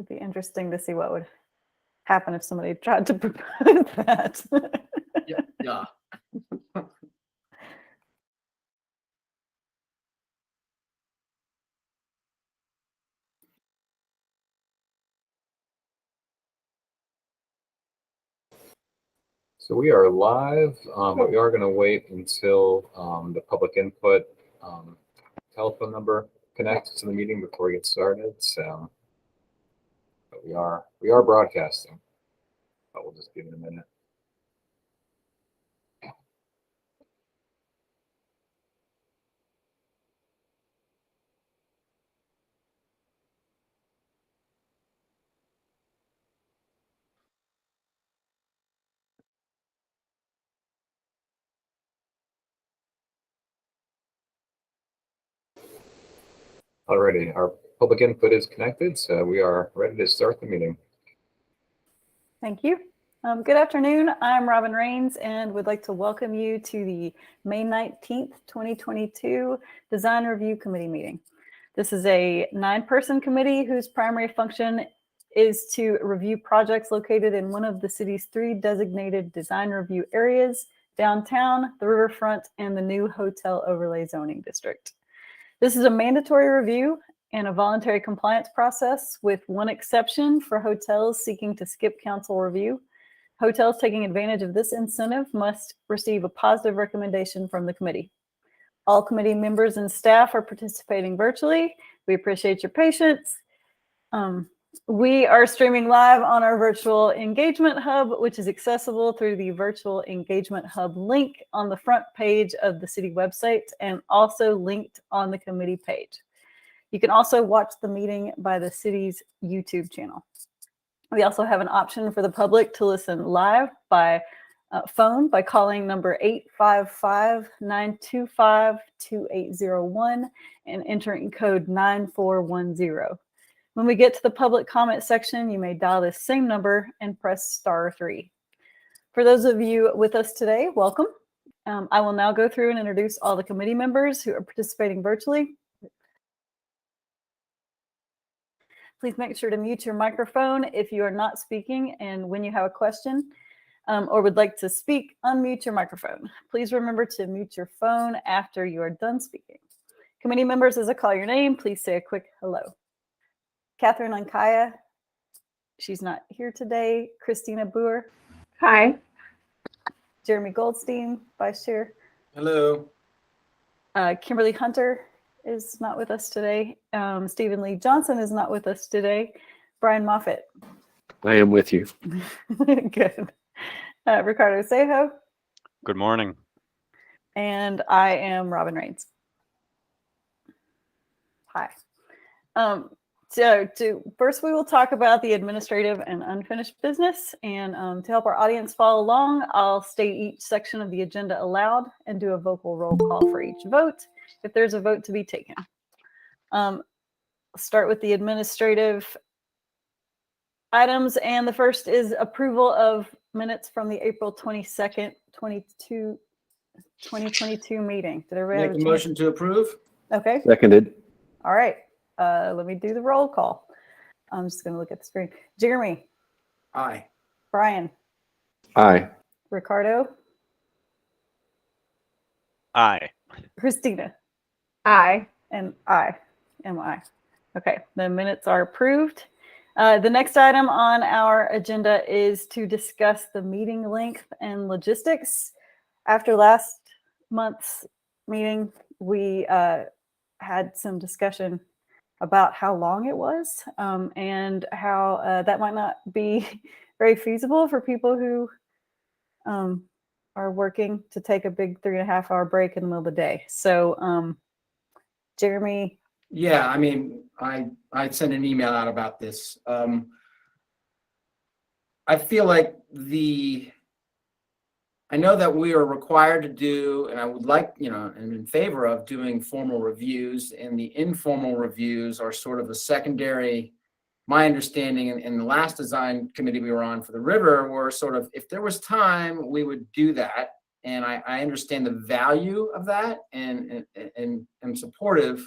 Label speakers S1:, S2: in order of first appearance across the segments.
S1: It'd be interesting to see what would happen if somebody tried to propose that.
S2: Yeah.
S3: So we are live, but we are going to wait until the public input telephone number connects to the meeting before we get started. So, but we are broadcasting, but we'll just give it a minute. Alrighty, our public input is connected, so we are ready to start the meeting.
S1: Thank you. Good afternoon. I'm Robin Rains and would like to welcome you to the May 19th, 2022 Design Review Committee meeting. This is a 9-person committee whose primary function is to review projects located in one of the city's 3 designated design review areas: downtown, the riverfront, and the new hotel overlay zoning district. This is a mandatory review and a voluntary compliance process, with one exception for hotels seeking to skip council review. Hotels taking advantage of this incentive must receive a positive recommendation from the committee. All committee members and staff are participating virtually. We appreciate your patience. We are streaming live on our virtual engagement hub, which is accessible through the virtual engagement hub link on the front page of the city website and also linked on the committee page. You can also watch the meeting by the city's YouTube channel. We also have an option for the public to listen live by phone by calling number 855-925-2801 and entering code 9410. When we get to the public comment section, you may dial this same number and press *3. For those of you with us today, welcome. I will now go through and introduce all the committee members who are participating virtually. Please make sure to mute your microphone if you are not speaking, and when you have a question or would like to speak, unmute your microphone. Please remember to mute your phone after you are done speaking. Committee members, as I call your name, please say a quick hello. Catherine Ankaya, she's not here today. Christina Boer.
S4: Hi.
S1: Jeremy Goldstein, Vice Chair.
S2: Hello.
S1: Kimberly Hunter is not with us today. Stephen Lee Johnson is not with us today. Brian Moffitt.
S5: I am with you.
S1: Good. Ricardo Sejo.
S6: Good morning.
S1: And I am Robin Rains. Hi. So first we will talk about the administrative and unfinished business, and to help our audience follow along, I'll state each section of the agenda aloud and do a vocal roll call for each vote if there's a vote to be taken. I'll start with the administrative items, and the first is approval of minutes from the April 22nd, 2022 meeting. Did everybody have a
S2: Make a motion to approve?
S1: Okay.
S5: Seconded.
S1: All right. Let me do the roll call. I'm just going to look at the screen. Jeremy.
S2: Aye.
S1: Brian.
S5: Aye.
S1: Ricardo.
S6: Aye.
S1: Christina.
S4: Aye.
S1: And I. Okay, the minutes are approved. The next item on our agenda is to discuss the meeting length and logistics. After last month's meeting, we had some discussion about how long it was and how that might not be very feasible for people who are working to take a big 3.5-hour break in the middle of the day. So, Jeremy.
S2: Yeah, I mean, I sent an email out about this. I feel like I know that we are required to do, and I would like, I'm in favor of doing formal reviews, and the informal reviews are sort of a secondary. My understanding in the last design committee we were on for the river were sort of, if there was time, we would do that. And I understand the value of that and am supportive.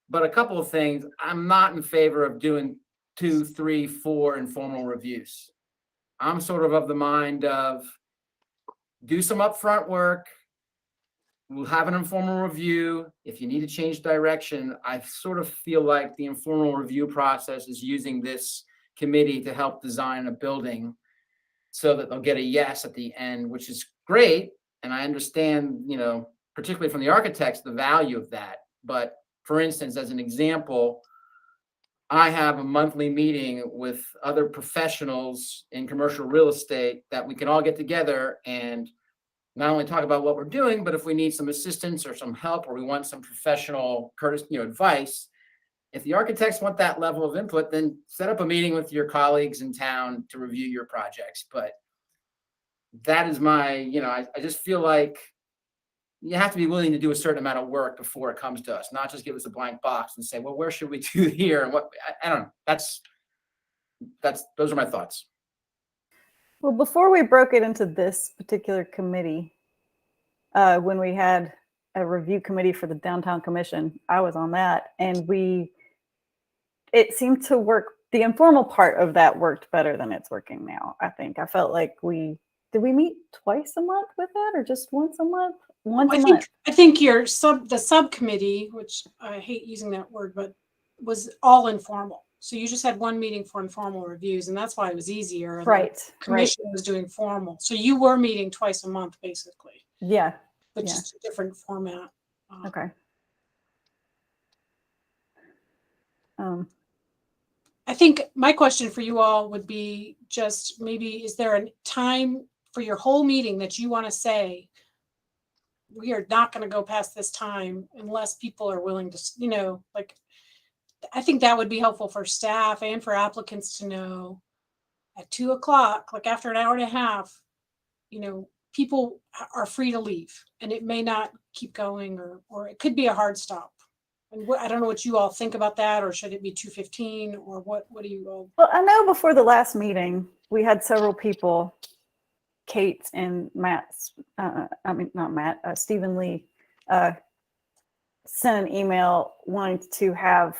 S2: But a couple of things, I'm not in favor of doing 2, 3, 4 informal reviews. I'm sort of the mind of do some upfront work. We'll have an informal review. If you need to change direction, I sort of feel like the informal review process is using this committee to help design a building so that they'll get a yes at the end, which is great. And I understand, particularly from the architects, the value of that. But for instance, as an example, I have a monthly meeting with other professionals in commercial real estate that we can all get together and not only talk about what we're doing, but if we need some assistance or some help, or we want some professional courtesy, advice. If the architects want that level of input, then set up a meeting with your colleagues in town to review your projects. But that is my, I just feel like you have to be willing to do a certain amount of work before it comes to us, not just give us a blank box and say, well, where should we do here? And what, I don't know. Those are my thoughts.
S1: Well, before we broke it into this particular committee, when we had a review committee for the Downtown Commission, I was on that, and it seemed to work. The informal part of that worked better than it's working now. I think I felt like did we meet twice a month with that, or just once a month?
S4: I think the subcommittee, which I hate using that word, but was all informal. So you just had one meeting for informal reviews, and that's why it was easier.
S1: Right.
S4: The commission was doing formal. So you were meeting twice a month, basically.
S1: Yeah.
S4: But just a different format.
S1: Okay.
S4: I think my question for you all would be just maybe, is there a time for your whole meeting that you want to say, we are not going to go past this time unless people are willing to, I think that would be helpful for staff and for applicants to know at 2:00, like after an hour and a half, people are free to leave, and it may not keep going, or it could be a hard stop. And I don't know what you all think about that, or should it be 2:15, or what do you all?
S1: Well, I know before the last meeting, we had several people, Kate and Stephen Lee, sent an email wanting to have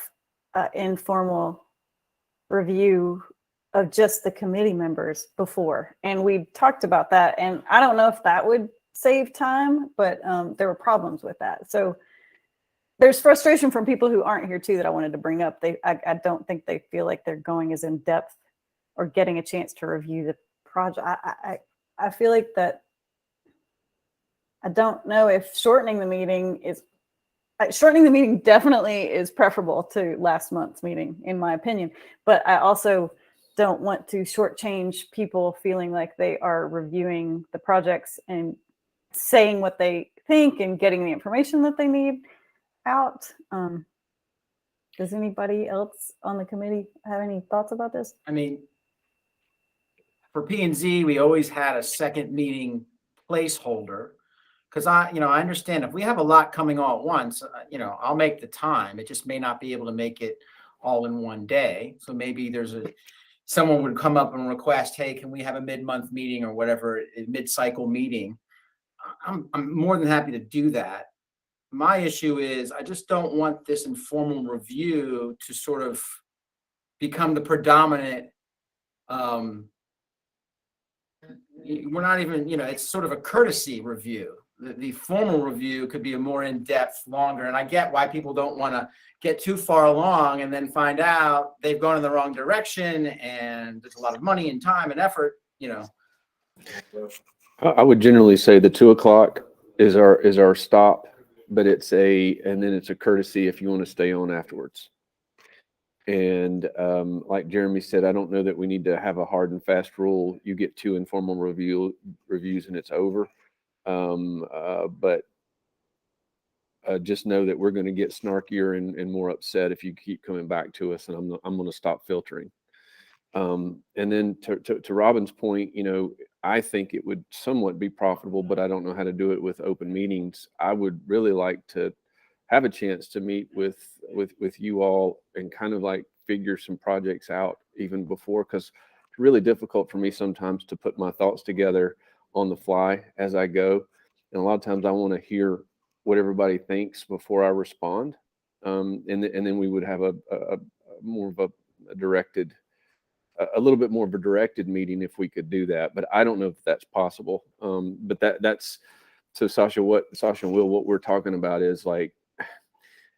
S1: an informal review of just the committee members before. And we talked about that. And I don't know if that would save time, but there were problems with that. So there's frustration from people who aren't here too that I wanted to bring up. I don't think they feel like they're going as in depth or getting a chance to review the project. I feel like that. I don't know if shortening the meeting definitely is preferable to last month's meeting, in my opinion. But I also don't want to shortchange people feeling like they are reviewing the projects and saying what they think and getting the information that they need out. Does anybody else on the committee have any thoughts about this?
S2: I mean, for P&Z, we always had a second meeting placeholder, because I understand if we have a lot coming all at once, I'll make the time. It just may not be able to make it all in one day. So maybe someone would come up and request, hey, can we have a mid-month meeting or whatever, a mid-cycle meeting? I'm more than happy to do that. My issue is I just don't want this informal review to sort of become the predominant. We're not even, it's sort of a courtesy review. The formal review could be a more in-depth, longer, and I get why people don't want to get too far along and then find out they've gone in the wrong direction and there's a lot of money and time and effort,
S5: I would generally say the 2:00 is our stop, but and then it's a courtesy if you want to stay on afterwards. And like Jeremy said, I don't know that we need to have a hard and fast rule. You get 2 informal reviews and it's over. But just know that we're going to get snarkier and more upset if you keep coming back to us, and I'm going to stop filtering. And then to Robin's point, I think it would somewhat be profitable, but I don't know how to do it with open meetings. I would really like to have a chance to meet with you all and kind of like figure some projects out even before, because it's really difficult for me sometimes to put my thoughts together on the fly as I go. And a lot of times I want to hear what everybody thinks before I respond. And then we would have a more of a a little bit more of a directed meeting if we could do that, but I don't know if that's possible. But that's so Sasha and Will, what we're talking about is like,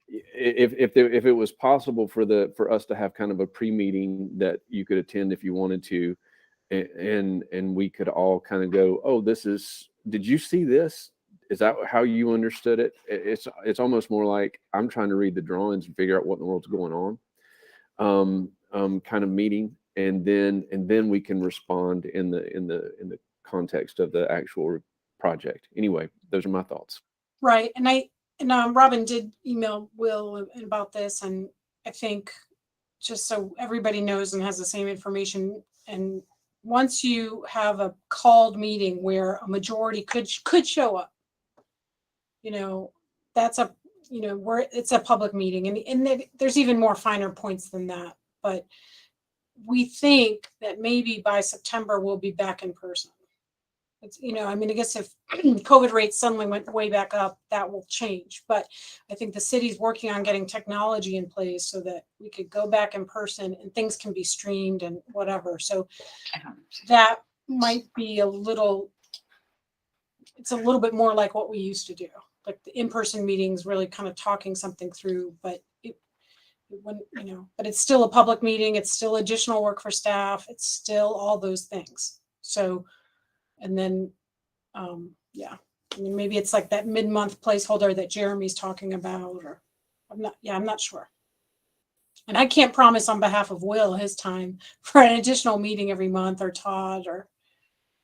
S5: if it was possible for us to have kind of a pre-meeting that you could attend if you wanted to, and we could all kind of go, oh, did you see this? Is that how you understood it? It's almost more like I'm trying to read the drawings and figure out what in the world's going on, kind of meeting, and then we can respond in the context of the actual project. Anyway, those are my thoughts.
S4: Right. And Robin did email Will about this, and I think just so everybody knows and has the same information, and once you have a called meeting where a majority could show up, that's where it's a public meeting, and there's even more finer points than that. But we think that maybe by September we'll be back in person. It's, I guess if COVID rates suddenly went way back up, that will change. But I think the city's working on getting technology in place so that we could go back in person and things can be streamed and whatever. So that might be it's a little bit more like what we used to do, like the in-person meetings, really kind of talking something through, but but it's still a public meeting. It's still additional work for staff. It's still all those things. So, and then, maybe it's like that mid-month placeholder that Jeremy's talking about, or I'm not sure. And I can't promise on behalf of Will his time for an additional meeting every month, or Todd, or.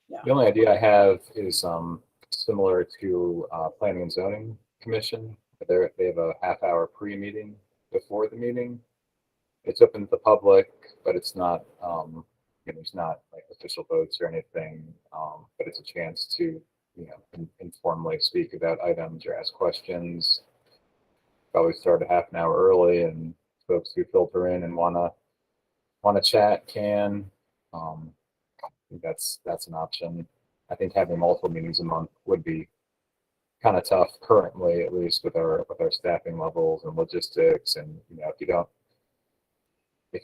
S4: Yeah.
S3: The only idea I have is similar to Planning and Zoning Commission. They have a half-hour pre-meeting before the meeting. It's open to the public, but it's not. There's not like official votes or anything, but it's a chance to informally speak about items or ask questions. Probably start a half an hour early, and folks who filter in and wanna chat can. I think that's an option. I think having multiple meetings a month would be kind of tough currently, at least with our staffing levels and logistics. And if you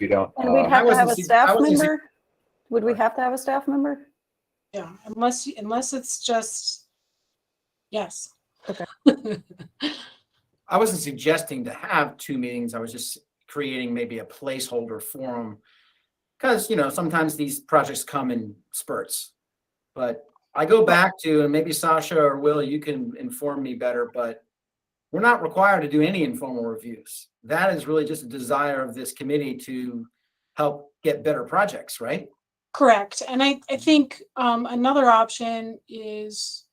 S3: don't,
S1: And we'd have to have a staff
S2: wasn't see-
S1: member. Would we have to have a staff member?
S4: Yeah, unless it's just, yes.
S1: Okay.
S2: I wasn't suggesting to have two meetings. I was just creating maybe a placeholder for them. Because, sometimes these projects come in spurts. But I go back to, and maybe Sasha or Will, you can inform me better, but we're not required to do any informal reviews. That is really just a desire of this committee to help get better projects, right?
S4: Correct. And I think another option is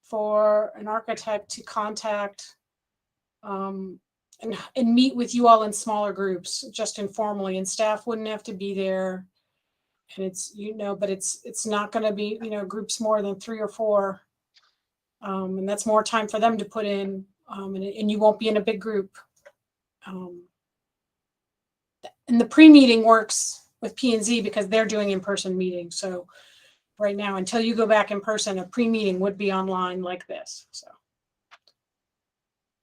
S4: for an architect to contact and meet with you all in smaller groups, just informally, and staff wouldn't have to be there. And it's, but it's not going to be, groups more than 3 or 4. And that's more time for them to put in, and you won't be in a big group. And the pre-meeting works with P&Z because they're doing in-person meetings. So right now, until you go back in person, a pre-meeting would be online like this. So,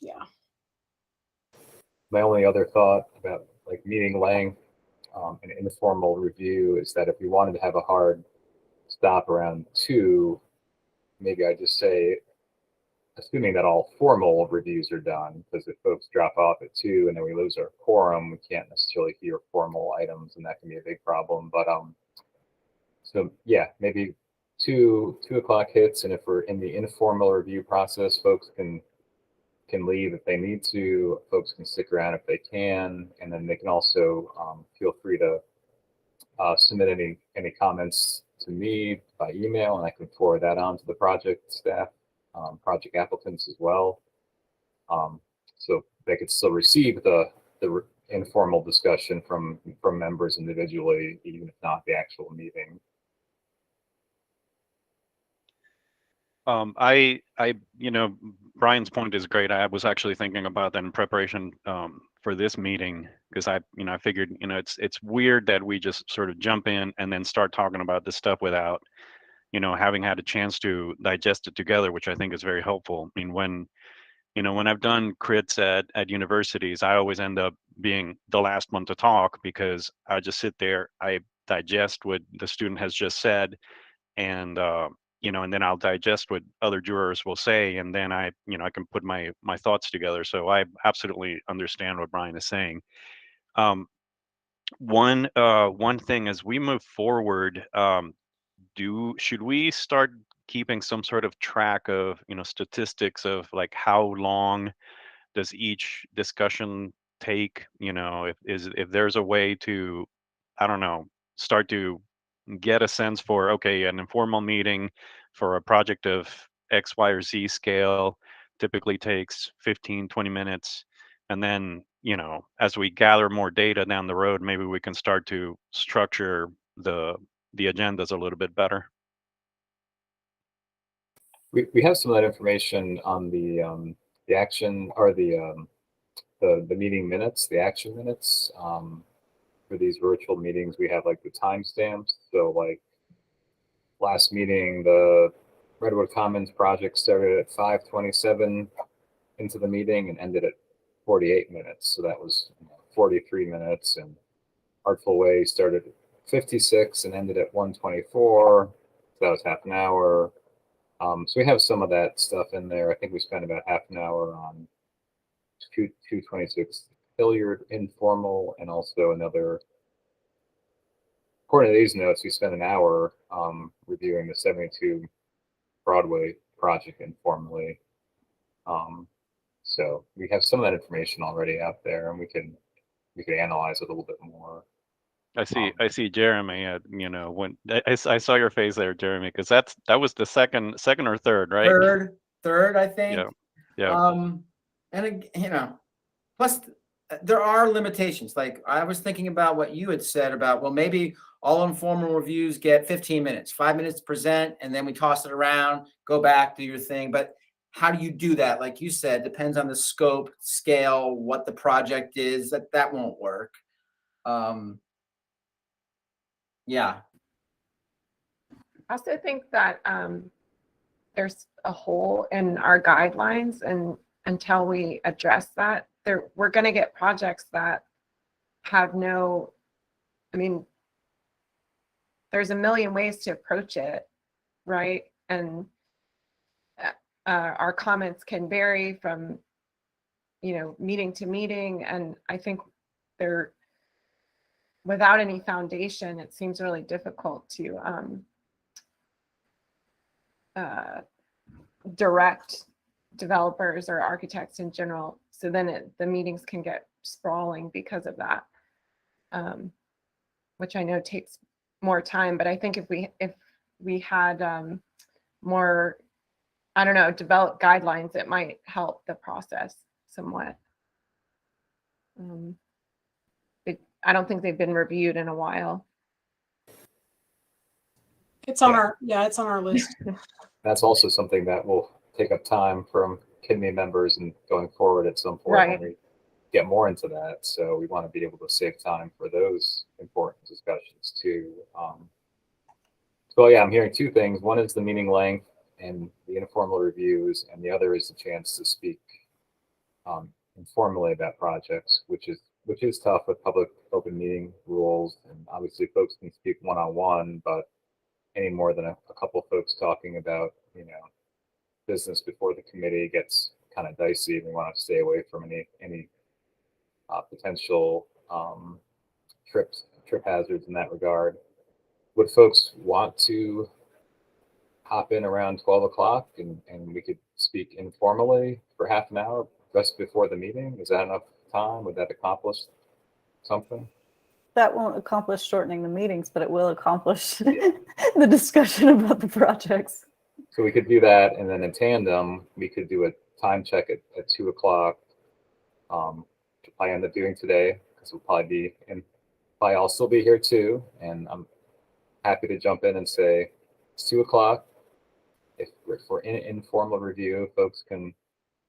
S4: yeah.
S3: My only other thought about like meeting length, an informal review is that if you wanted to have a hard stop around 2, maybe I just say, assuming that all formal reviews are done, because if folks drop off at 2 and then we lose our quorum, we can't necessarily hear formal items, and that can be a big problem. But so yeah, maybe 2 o'clock hits, and if we're in the informal review process, folks can leave if they need to. Folks can stick around if they can, and then they can also feel free to submit any comments to me by email, and I can forward that on to the project staff, project applicants as well. So they could still receive the informal discussion from members individually, even if not the actual meeting.
S6: Brian's point is great. I was actually thinking about that in preparation for this meeting, because I figured, it's weird that we just sort of jump in and then start talking about this stuff without, having had a chance to digest it together, which I think is very helpful. I mean, when when I've done crits at universities, I always end up being the last one to talk because I just sit there, I digest what the student has just said, and and then I'll digest what other jurors will say, and then I can put my thoughts together. So I absolutely understand what Brian is saying. One thing as we move forward, should we start keeping some sort of track of statistics of like how long does each discussion take? If there's a way to, I don't know, start to get a sense for, okay, an informal meeting for a project of X, Y, or Z scale typically takes 15, 20 minutes. And then, as we gather more data down the road, maybe we can start to structure the agendas a little bit better.
S3: We have some of that information on the action or the meeting minutes, the action minutes. For these virtual meetings, we have like the timestamps. So like last meeting, the Redwood Commons project started at 5:27 into the meeting and ended at 48 minutes. So that was 43 minutes. And Artful Way started at 56 and ended at 1:24. So that was half an hour. So we have some of that stuff in there. I think we spent about half an hour on 226 Hilliard Informal, and also another, according to these notes, we spent an hour reviewing the 72 Broadway project informally. So we have some of that information already out there, and we can analyze it a little bit more.
S6: I see Jeremy. When I saw your face there, Jeremy, because that was the second or third, right?
S2: Third, I think.
S6: Yeah.
S2: And plus there are limitations. Like I was thinking about what you had said about, well, maybe all informal reviews get 15 minutes, 5 minutes to present, and then we toss it around, go back, do your thing. But how do you do that? Like you said, depends on the scope, scale, what the project is. That won't work. Yeah.
S7: I also think that there's a hole in our guidelines, and until we address that, we're going to get projects that have no, there's a million ways to approach it, right? And our comments can vary from, meeting to meeting. And I think without any foundation, it seems really difficult to direct developers or architects in general. So then the meetings can get sprawling because of that, which I know takes more time. But I think if we had more, I don't know, developed guidelines, it might help the process somewhat. I don't think they've been reviewed in a while.
S4: It's on our list.
S3: That's also something that will take up time from committee members and going forward at some point
S7: Right.
S3: when we get more into that. So we want to be able to save time for those important discussions too. So yeah, I'm hearing two things. One is the meeting length and the informal reviews, and the other is the chance to speak informally about projects, which is tough with public open meeting rules. And obviously folks can speak one-on-one, but any more than a couple folks talking about, business before the committee gets kind of dicey. We want to stay away from any potential trip hazards in that regard. Would folks want to hop in around 12 o'clock and we could speak informally for half an hour just before the meeting? Is that enough time? Would that accomplish something?
S1: That won't accomplish shortening the meetings, but it will accomplish the discussion about the projects.
S3: So we could do that, and then in tandem, we could do a time check at 2 o'clock. I end up doing today because we'll probably I'll still be here too, and I'm happy to jump in and say it's 2 o'clock. If we're in informal review, folks can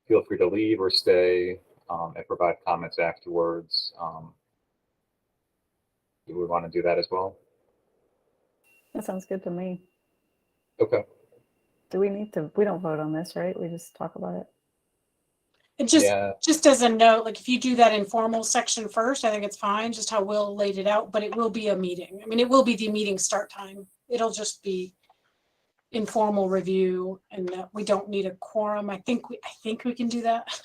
S3: feel free to leave or stay and provide comments afterwards. Do we want to do that as well?
S1: That sounds good to me.
S3: Okay.
S1: Do we need to? We don't vote on this, right? We just talk about it.
S4: And just,
S3: Yeah.
S4: just as a note, like if you do that informal section first, I think it's fine, just how Will laid it out, but it will be a meeting. I mean, it will be the meeting start time. It'll just be informal review and that we don't need a quorum. I think we can do that.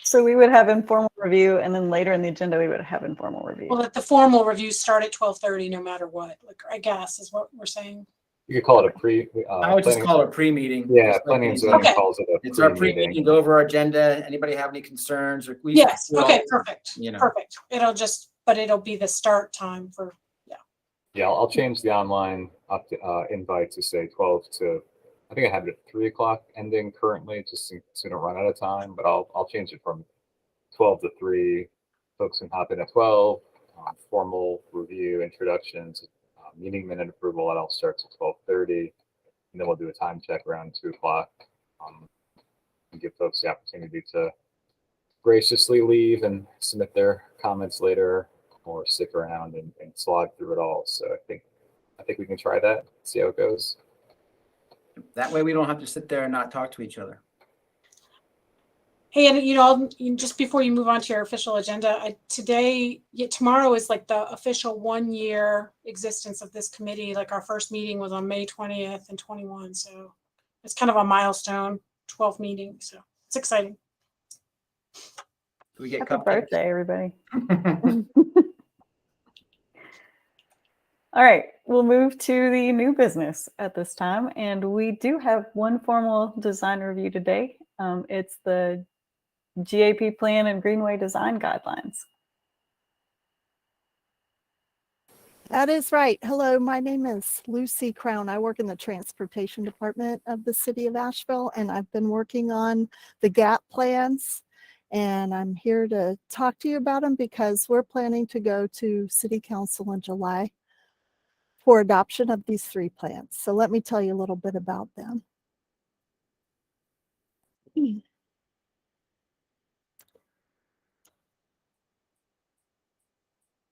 S1: So we would have informal review, and then later in the agenda, we would have informal review.
S4: Well, that the formal reviews start at 12:30 no matter what, like, I guess is what we're saying.
S3: You could call it a pre.
S2: I would just
S3: planning-
S2: call it a pre-meeting.
S3: Yeah,
S2: just like
S3: planning and
S2: we-
S3: zoning
S4: Okay.
S3: calls it a
S2: It's our
S3: pre-meeting.
S2: pre-meeting, go over our agenda. Anybody have any concerns or? we-
S4: Yes,
S2: we'll-
S4: okay, perfect,
S2: you know.
S4: perfect. But it'll be the start time for,
S3: Yeah, I'll change the online invite to say 12 to, I think I have it at 3 o'clock ending currently, just so we don't run out of time, but I'll change it from 12 to 3. Folks can hop in at 12, formal review, introductions, meeting minute approval, that all starts at 12:30. And then we'll do a time check around 2 o'clock. And give folks the opportunity to graciously leave and submit their comments later, or stick around and slog through it all. So I think we can try that, see how it goes.
S2: That way we don't have to sit there and not talk to each other.
S4: hey, and just before you move on to your official agenda, tomorrow is like the official 1 year existence of this committee. Like our first meeting was on May 20th and 21. So it's kind of a milestone, 12th meeting. So it's exciting.
S2: Do we get
S1: Happy
S2: cupcakes?
S1: birthday, everybody. All right, we'll move to the new business at this time. And we do have one formal design review today. It's the GAP plan and Greenway design guidelines.
S8: That is right. Hello, my name is Lucy Crown. I work in the transportation department of the city of Asheville, and I've been working on the GAP plans. And I'm here to talk to you about them because we're planning to go to city council in July for adoption of these 3 plans. So let me tell you a little bit about them.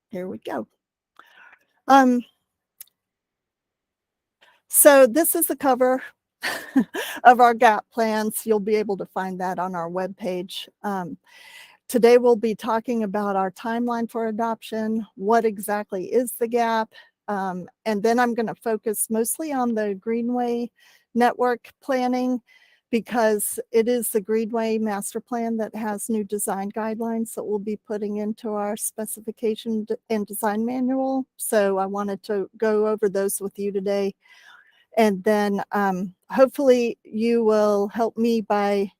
S8: Here we go. So this is the cover of our GAP plans. You'll be able to find that on our webpage. Today we'll be talking about our timeline for adoption, what exactly is the GAP, and then I'm going to focus mostly on the Greenway network planning because it is the Greenway master plan that has new design guidelines that we'll be putting into our specification and design manual. So I wanted to go over those with you today. And then hopefully you will help me by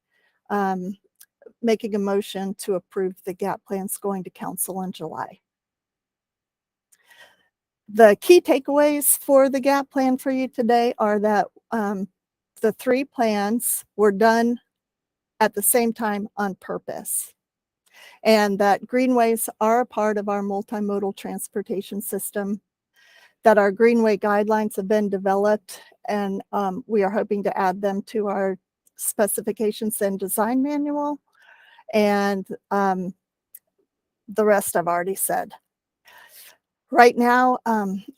S8: making a motion to approve the GAP plans going to council in July. The key takeaways for the GAP plan for you today are that the 3 plans were done at the same time on purpose, and that greenways are a part of our multimodal transportation system, that our Greenway guidelines have been developed, and we are hoping to add them to our specifications and design manual, and the rest I've already said. Right now,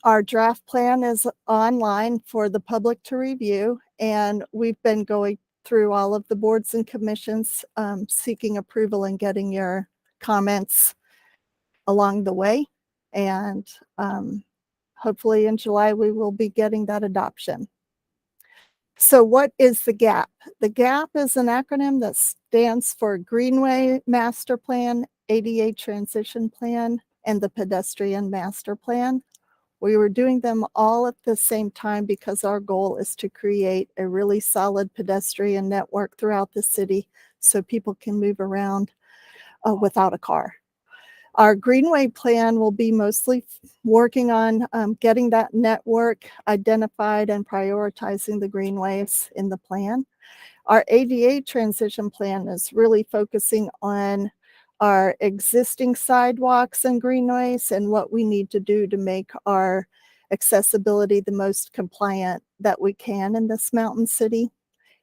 S8: our draft plan is online for the public to review, and we've been going through all of the boards and commissions, seeking approval and getting your comments along the way. And hopefully in July, we will be getting that adoption. So what is the GAP? The GAP is an acronym that stands for Greenway Master Plan, ADA Transition Plan, and the Pedestrian Master Plan. We were doing them all at the same time because our goal is to create a really solid pedestrian network throughout the city so people can move around without a car. Our Greenway plan will be mostly working on getting that network identified and prioritizing the greenways in the plan. Our ADA transition plan is really focusing on our existing sidewalks and greenways and what we need to do to make our accessibility the most compliant that we can in this mountain city.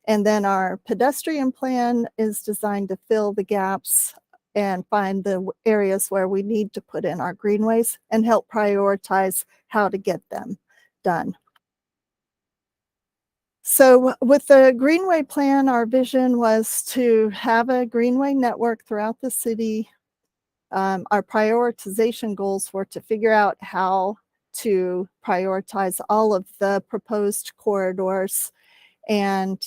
S8: And then our pedestrian plan is designed to fill the gaps and find the areas where we need to put in our greenways and help prioritize how to get them done. So with the Greenway Plan, our vision was to have a Greenway network throughout the city. Our prioritization goals were to figure out how to prioritize all of the proposed corridors, and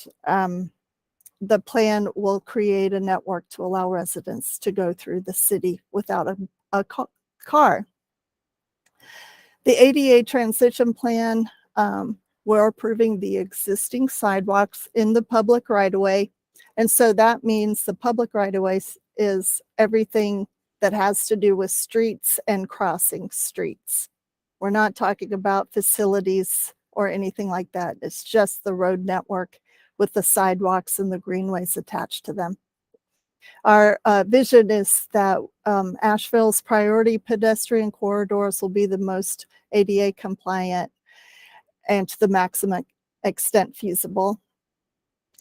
S8: the plan will create a network to allow residents to go through the city without a car. The ADA transition plan, we're approving the existing sidewalks in the public right-of-way. And so that means the public right-of-way is everything that has to do with streets and crossing streets. We're not talking about facilities or anything like that. It's just the road network with the sidewalks and the greenways attached to them. Our vision is that Asheville's priority pedestrian corridors will be the most ADA compliant and to the maximum extent feasible.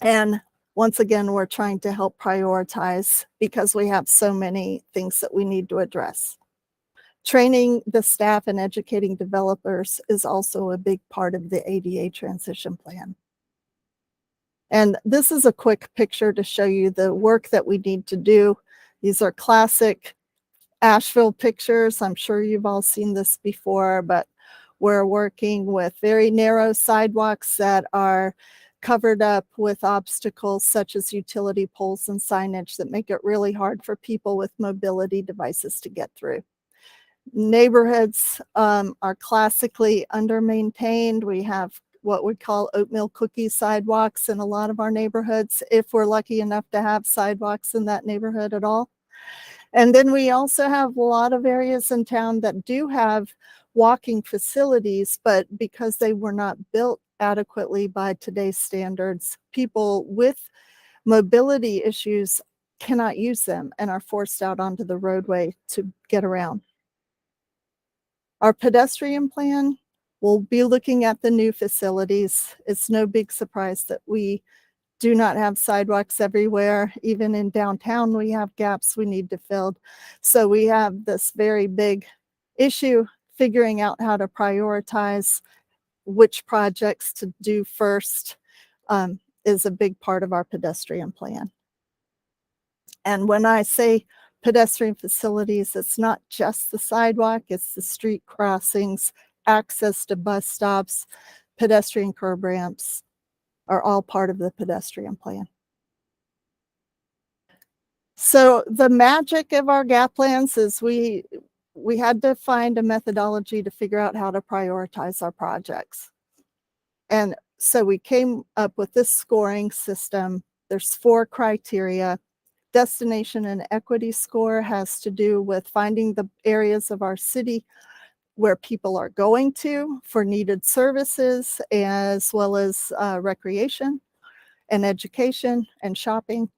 S8: And once again, we're trying to help prioritize because we have so many things that we need to address. Training the staff and educating developers is also a big part of the ADA transition plan. And this is a quick picture to show you the work that we need to do. These are classic Asheville pictures. I'm sure you've all seen this before, but we're working with very narrow sidewalks that are covered up with obstacles such as utility poles and signage that make it really hard for people with mobility devices to get through. Neighborhoods are classically under-maintained. We have what we call oatmeal cookie sidewalks in a lot of our neighborhoods, if we're lucky enough to have sidewalks in that neighborhood at all. And then we also have a lot of areas in town that do have walking facilities, but because they were not built adequately by today's standards, people with mobility issues cannot use them and are forced out onto the roadway to get around. Our pedestrian plan will be looking at the new facilities. It's no big surprise that we do not have sidewalks everywhere. Even in downtown, we have gaps we need to fill. So we have this very big issue figuring out how to prioritize which projects to do first is a big part of our pedestrian plan. And when I say pedestrian facilities, it's not just the sidewalk, it's the street crossings, access to bus stops, pedestrian curb ramps are all part of the pedestrian plan. So the magic of our gap plans is we had to find a methodology to figure out how to prioritize our projects. And so we came up with this scoring system. There's 4 criteria. Destination and equity score has to do with finding the areas of our city where people are going to for needed services, as well as recreation and education and shopping.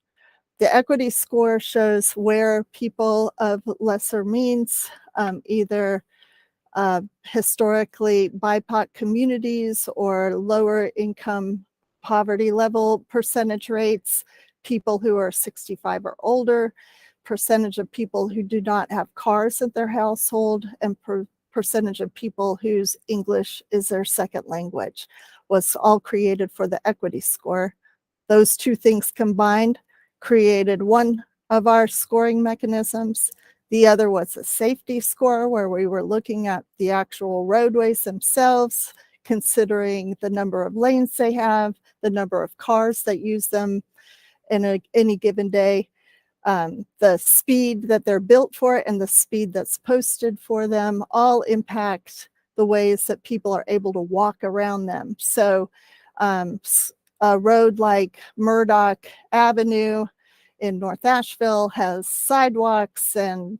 S8: The equity score shows where people of lesser means, either historically BIPOC communities or lower income poverty level percentage rates, people who are 65 or older, percentage of people who do not have cars at their household, and percentage of people whose English is their second language was all created for the equity score. Those 2 things combined created one of our scoring mechanisms. The other was a safety score, where we were looking at the actual roadways themselves, considering the number of lanes they have, the number of cars that use them in any given day, the speed that they're built for and the speed that's posted for them all impact the ways that people are able to walk around them. So a road like Murdoch Avenue in North Asheville has sidewalks and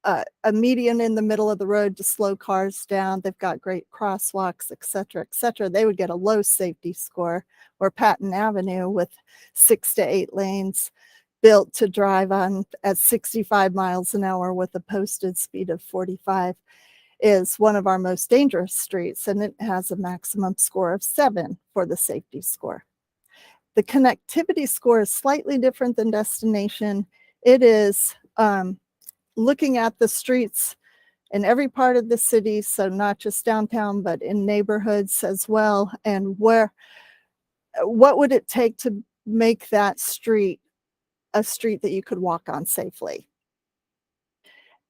S8: a median in the middle of the road to slow cars down. They've got great crosswalks, et cetera, et cetera. They would get a low safety score. Or Patton Avenue with 6 to 8 lanes built to drive on at 65 miles an hour with a posted speed of 45 is one of our most dangerous streets, and it has a maximum score of 7 for the safety score. The connectivity score is slightly different than destination. It is looking at the streets in every part of the city, so not just downtown, but in neighborhoods as well. And what would it take to make that street a street that you could walk on safely?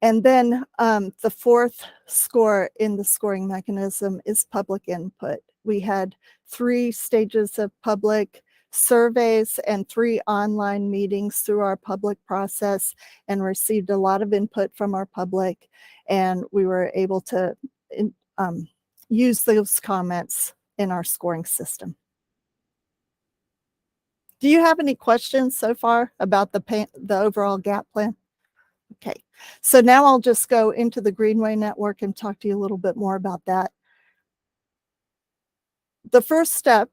S8: And then the fourth score in the scoring mechanism is public input. We had 3 stages of public surveys and 3 online meetings through our public process, and received a lot of input from our public, and we were able to use those comments in our scoring system. Do you have any questions so far about the overall GAP plan? Okay, so now I'll just go into the Greenway network and talk to you a little bit more about that. The first step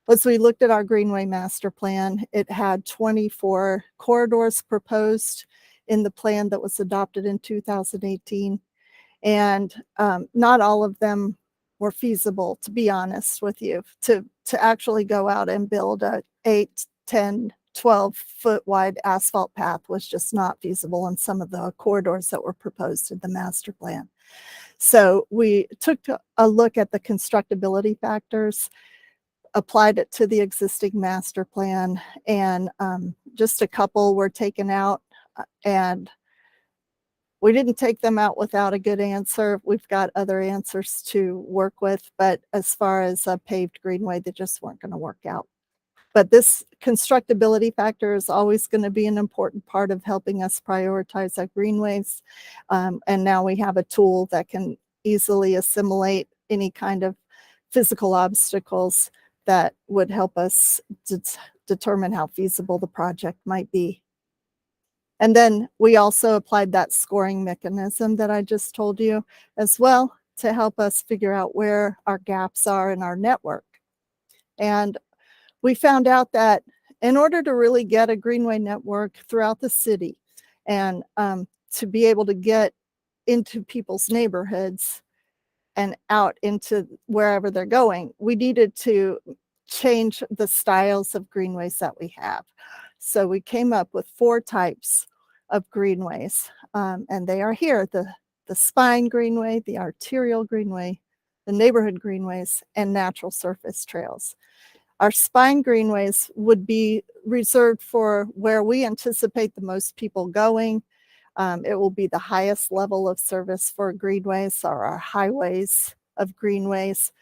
S8: was we looked at our Greenway master plan. It had 24 corridors proposed in the plan that was adopted in 2018. And not all of them were feasible, to be honest with you, to actually go out and build a 8, 10, 12-foot wide asphalt path was just not feasible in some of the corridors that were proposed in the master plan. So we took a look at the constructability factors, applied it to the existing master plan, and just a couple were taken out, and we didn't take them out without a good answer. We've got other answers to work with, but as far as a paved greenway, they just weren't going to work out. But this constructability factor is always going to be an important part of helping us prioritize our greenways. And now we have a tool that can easily assimilate any kind of physical obstacles that would help us determine how feasible the project might be. And then we also applied that scoring mechanism that I just told you as well to help us figure out where our gaps are in our network. And we found out that in order to really get a greenway network throughout the city and to be able to get into people's neighborhoods and out into wherever they're going, we needed to change the styles of greenways that we have. So we came up with 4 types of greenways, and they are here: the spine greenway, the arterial greenway, the neighborhood greenways, and natural surface trails. Our spine greenways would be reserved for where we anticipate the most people going. It will be the highest level of service for greenways, or our highways of greenways.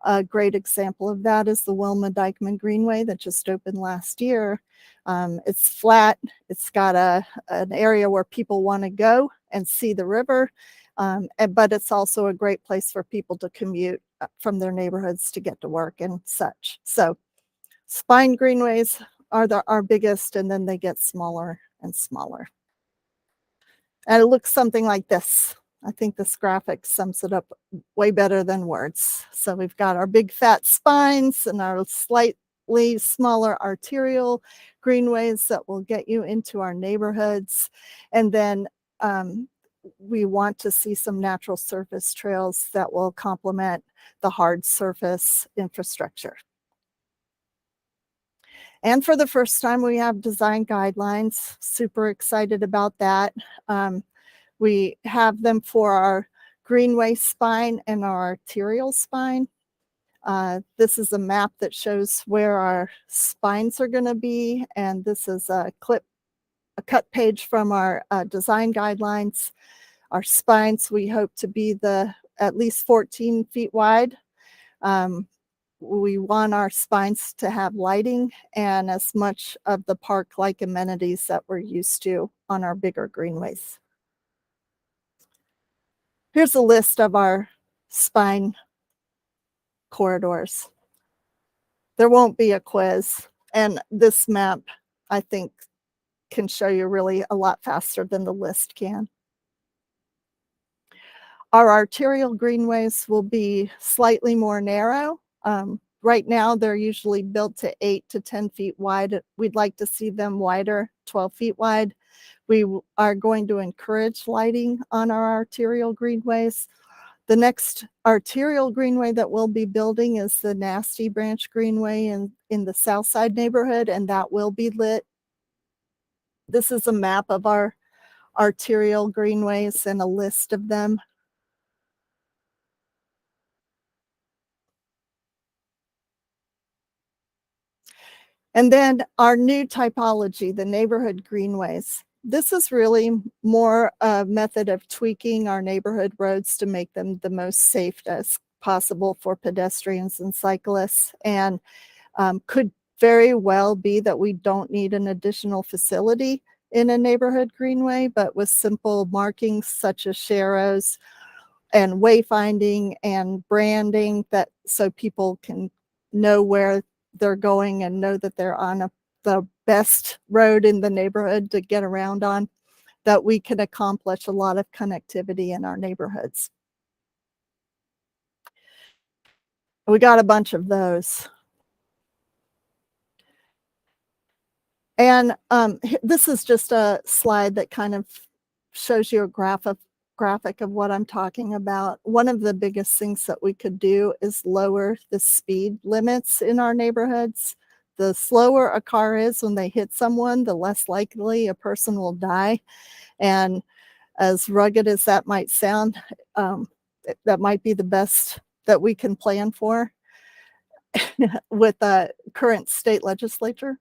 S8: A great example of that is the Wilma Dykeman Greenway that just opened last year. It's flat. It's got an area where people want to go and see the river, but it's also a great place for people to commute from their neighborhoods to get to work and such. So spine greenways are our biggest, and then they get smaller and smaller. And it looks something like this. I think this graphic sums it up way better than words. So we've got our big fat spines and our slightly smaller arterial greenways that will get you into our neighborhoods. And then we want to see some natural surface trails that will complement the hard surface infrastructure. And for the first time, we have design guidelines. Super excited about that. We have them for our greenway spine and our arterial spine. This is a map that shows where our spines are going to be, and this is a cut page from our design guidelines. Our spines, we hope to be at least 14 feet wide. We want our spines to have lighting and as much of the park-like amenities that we're used to on our bigger greenways. Here's a list of our spine corridors. There won't be a quiz, and this map, I think, can show you really a lot faster than the list can. Our arterial greenways will be slightly more narrow. Right now, they're usually built to 8 to 10 feet wide. We'd like to see them wider, 12 feet wide. We are going to encourage lighting on our arterial greenways. The next arterial greenway that we'll be building is the Nasty Branch Greenway in the Southside neighborhood, and that will be lit. This is a map of our arterial greenways and a list of them. And then our new typology, the neighborhood greenways. This is really more a method of tweaking our neighborhood roads to make them the most safe as possible for pedestrians and cyclists, and could very well be that we don't need an additional facility in a neighborhood greenway, but with simple markings such as sharrows and wayfinding and branding, that so people can know where they're going and know that they're on the best road in the neighborhood to get around on, that we can accomplish a lot of connectivity in our neighborhoods. We got a bunch of those. And this is just a slide that kind of shows you a graphic of what I'm talking about. One of the biggest things that we could do is lower the speed limits in our neighborhoods. The slower a car is when they hit someone, the less likely a person will die. And as rugged as that might sound, that might be the best that we can plan for with the current state legislature.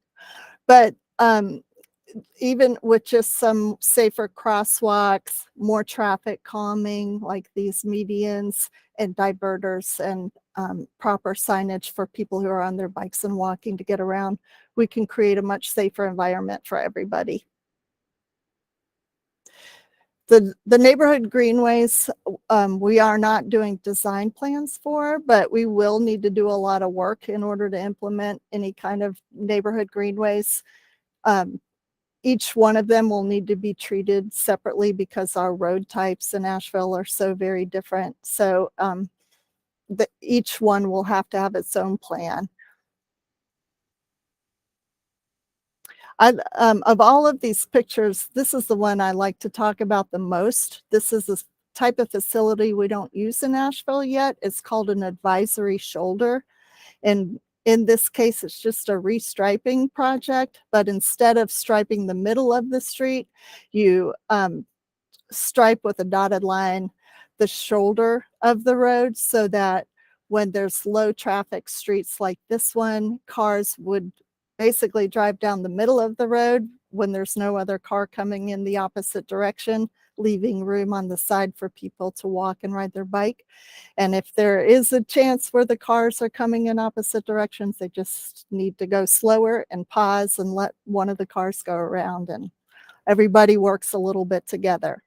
S8: But even with just some safer crosswalks, more traffic calming, like these medians and diverters, and proper signage for people who are on their bikes and walking to get around, we can create a much safer environment for everybody. The neighborhood greenways, we are not doing design plans for, but we will need to do a lot of work in order to implement any kind of neighborhood greenways. Each one of them will need to be treated separately because our road types in Asheville are so very different. So each one will have to have its own plan. Of all of these pictures, this is the one I like to talk about the most. This is a type of facility we don't use in Asheville yet. It's called an advisory shoulder. And in this case, it's just a restriping project, but instead of striping the middle of the street, you stripe with a dotted line the shoulder of the road, so that when there's low traffic streets like this one, cars would basically drive down the middle of the road when there's no other car coming in the opposite direction, leaving room on the side for people to walk and ride their bike. And if there is a chance where the cars are coming in opposite directions, they just need to go slower and pause and let one of the cars go around, and everybody works a little bit together.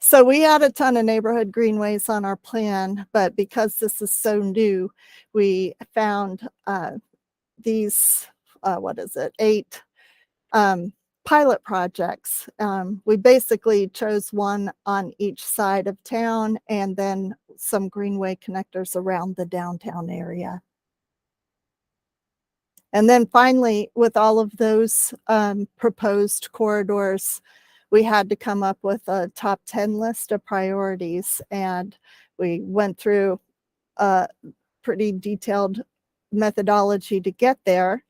S8: So we had a ton of neighborhood greenways on our plan, but because this is so new, we found these, 8 pilot projects. We basically chose one on each side of town, and then some greenway connectors around the downtown area. And then finally, with all of those proposed corridors, we had to come up with a top 10 list of priorities, and we went through a pretty detailed methodology to get there.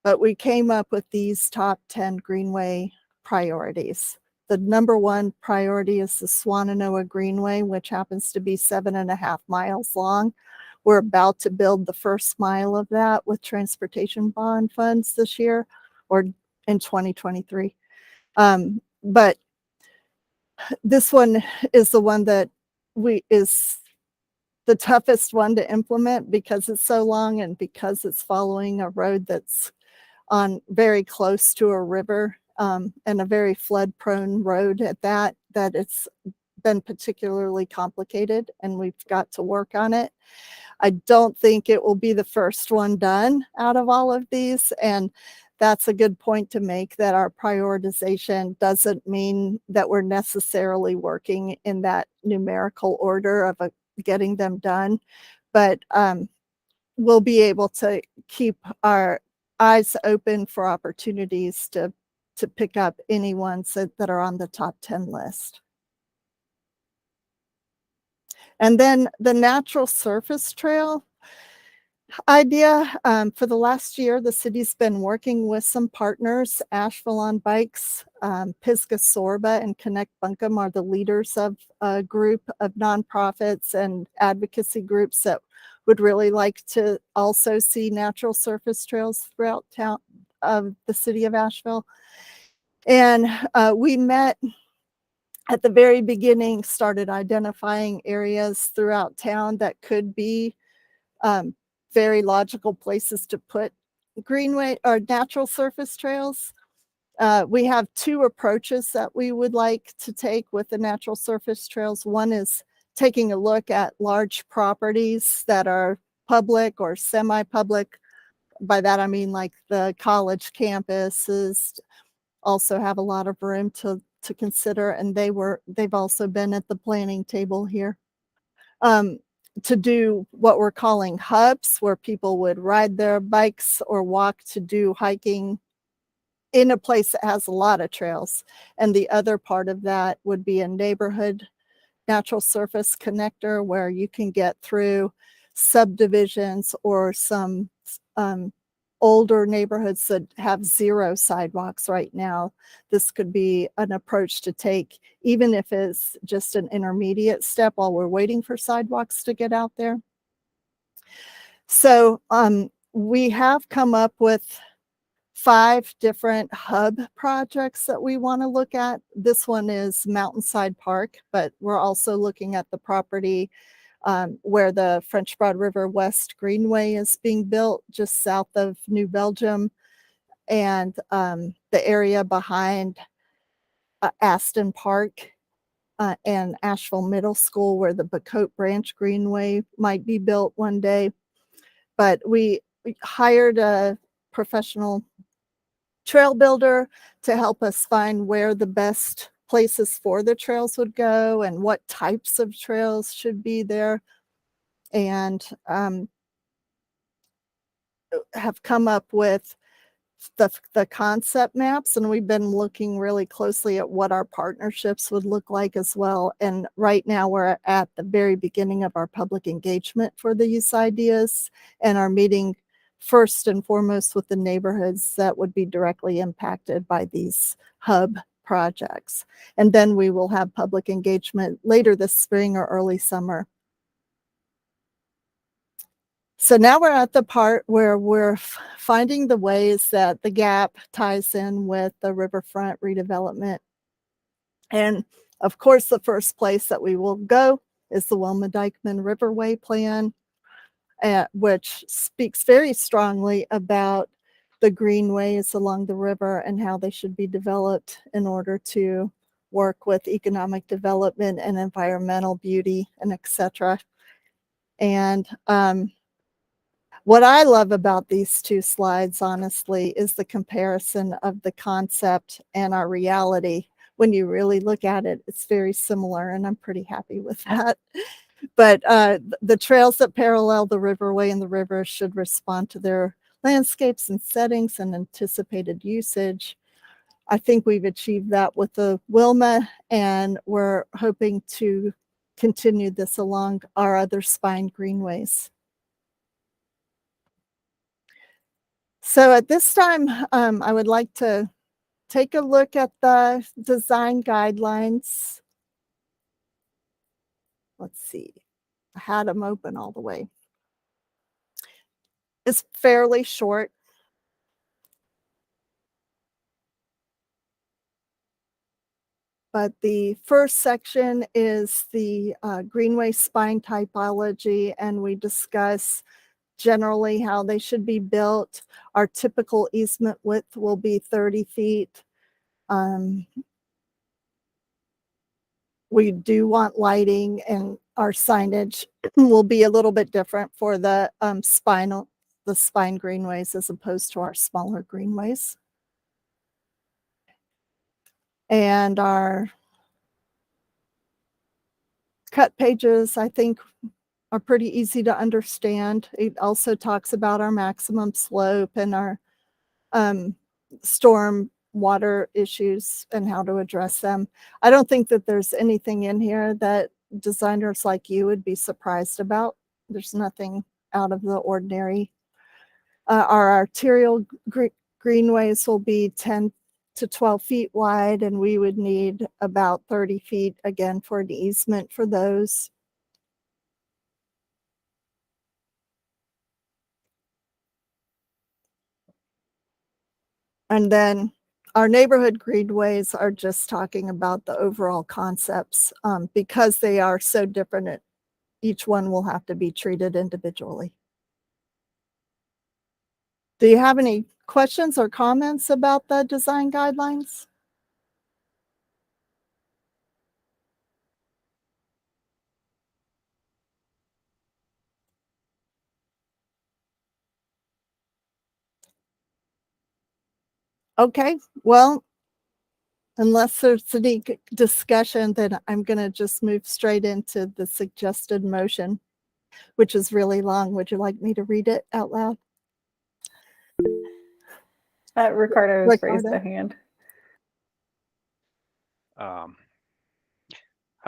S8: But we came up with these top 10 Greenway priorities. The number 1 priority is the Swannanoa Greenway, which happens to be 7.5 miles long. We're about to build the first mile of that with transportation bond funds this year, or in 2023. But this one is the one that is the toughest one to implement because it's so long and because it's following a road that's on very close to a river, and a very flood-prone road at that it's been particularly complicated, and we've got to work on it. I don't think it will be the first one done out of all of these, and that's a good point to make, that our prioritization doesn't mean that we're necessarily working in that numerical order of getting them done, but we'll be able to keep our eyes open for opportunities to pick up any ones that are on the top 10 list. And then the natural surface trail idea, for the last year, the city's been working with some partners. Asheville on Bikes, Pisgah Sorba, and Connect Buncombe are the leaders of a group of nonprofits and advocacy groups that would really like to also see natural surface trails throughout town of the city of Asheville. And we met at the very beginning, started identifying areas throughout town that could be very logical places to put greenway or natural surface trails. We have two approaches that we would like to take with the natural surface trails. One is taking a look at large properties that are public or semi-public. By that I mean like the college campuses also have a lot of room to consider, and they've also been at the planning table here. To do what we're calling hubs, where people would ride their bikes or walk to do hiking in a place that has a lot of trails. And the other part of that would be a neighborhood natural surface connector where you can get through subdivisions or some older neighborhoods that have zero sidewalks right now. This could be an approach to take, even if it's just an intermediate step while we're waiting for sidewalks to get out there. So we have come up with 5 different hub projects that we want to look at. This one is Mountainside Park, but we're also looking at the property where the French Broad River West Greenway is being built just south of New Belgium, and the area behind Aston Park and Asheville Middle School, where the Bacote Branch Greenway might be built one day. But we hired a professional trail builder to help us find where the best places for the trails would go and what types of trails should be there, and have come up with the concept maps. And we've been looking really closely at what our partnerships would look like as well. And right now we're at the very beginning of our public engagement for these ideas, and are meeting first and foremost with the neighborhoods that would be directly impacted by these hub projects. And then we will have public engagement later this spring or early summer. So now we're at the part where we're finding the ways that the gap ties in with the riverfront redevelopment. And of course, the first place that we will go is the Wilma-Dykeman Riverway Plan, which speaks very strongly about the greenways along the river and how they should be developed in order to work with economic development and environmental beauty and etc. And what I love about these two slides, honestly, is the comparison of the concept and our reality. When you really look at it, it's very similar, and I'm pretty happy with that. But the trails that parallel the riverway and the river should respond to their landscapes and settings and anticipated usage. I think we've achieved that with the Wilma, and we're hoping to continue this along our other spine greenways. So at this time, I would like to take a look at the design guidelines. Let's see, I had them open all the way. It's fairly short. But the first section is the Greenway spine typology, and we discuss generally how they should be built. Our typical easement width will be 30 feet. We do want lighting, and our signage will be a little bit different for the spine greenways as opposed to our smaller greenways. And our cut pages, I think, are pretty easy to understand. It also talks about our maximum slope and our storm water issues and how to address them. I don't think that there's anything in here that designers like you would be surprised about. There's nothing out of the ordinary. Our arterial greenways will be 10 to 12 feet wide, and we would need about 30 feet again for an easement for those. And then our neighborhood greenways are just talking about the overall concepts, because they are so different. Each one will have to be treated individually. Do you have any questions or comments about the design guidelines? Okay, well, unless there's any discussion, then I'm going to just move straight into the suggested motion, which is really long. Would you like me to read it out loud?
S1: Ricardo has raised
S8: Ricardo.
S1: a hand.
S6: Hi,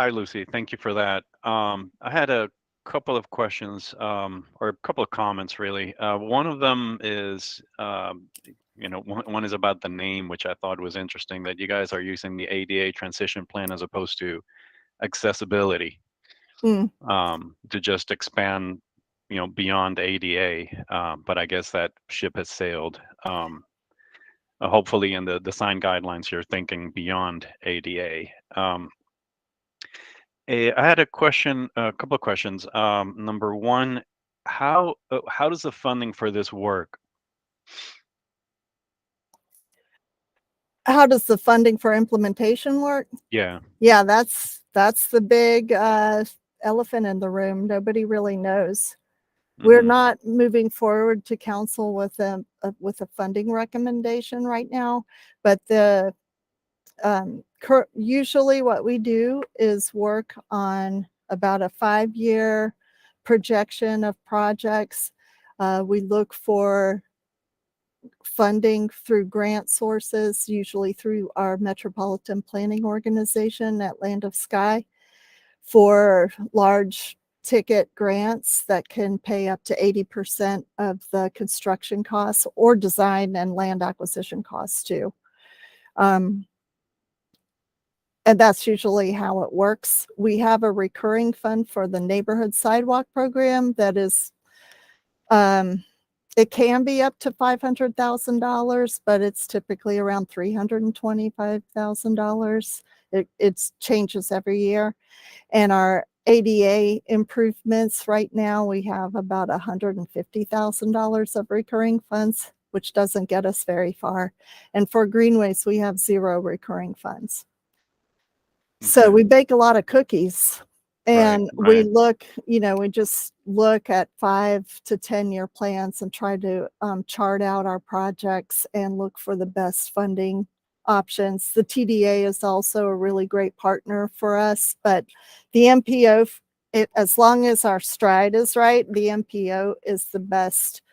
S6: Lucy. Thank you for that. I had a couple of questions, or a couple of comments, really. One of them is, one is about the name, which I thought was interesting, that you guys are using the ADA transition plan as opposed to accessibility,
S8: Mm.
S6: to just expand, beyond ADA. But I guess that ship has sailed. Hopefully in the design guidelines, you're thinking beyond ADA. I had a couple of questions. Number one, how does the funding for this work?
S8: How does the funding for implementation work?
S6: Yeah.
S8: Yeah, that's the big elephant in the room. Nobody really knows. We're
S6: Mhm.
S8: not moving forward to council with a funding recommendation right now, but the usually what we do is work on about a 5-year projection of projects. We look for funding through grant sources, usually through our metropolitan planning organization at Land of Sky, for large ticket grants that can pay up to 80% of the construction costs, or design and land acquisition costs too. And that's usually how it works. We have a recurring fund for the neighborhood sidewalk program that is, it can be up to $500,000, but it's typically around $325,000. It changes every year. And our ADA improvements right now, we have about $150,000 of recurring funds, which doesn't get us very far. And for greenways, we have 0 recurring funds. So
S6: Okay.
S8: we bake a lot of cookies, and we
S6: right.
S8: look, we just look at 5 to 10-year plans and try to chart out our projects and look for the best funding options. The TDA is also a really great partner for us, but the MPO, as long as our stride is right, the MPO is the best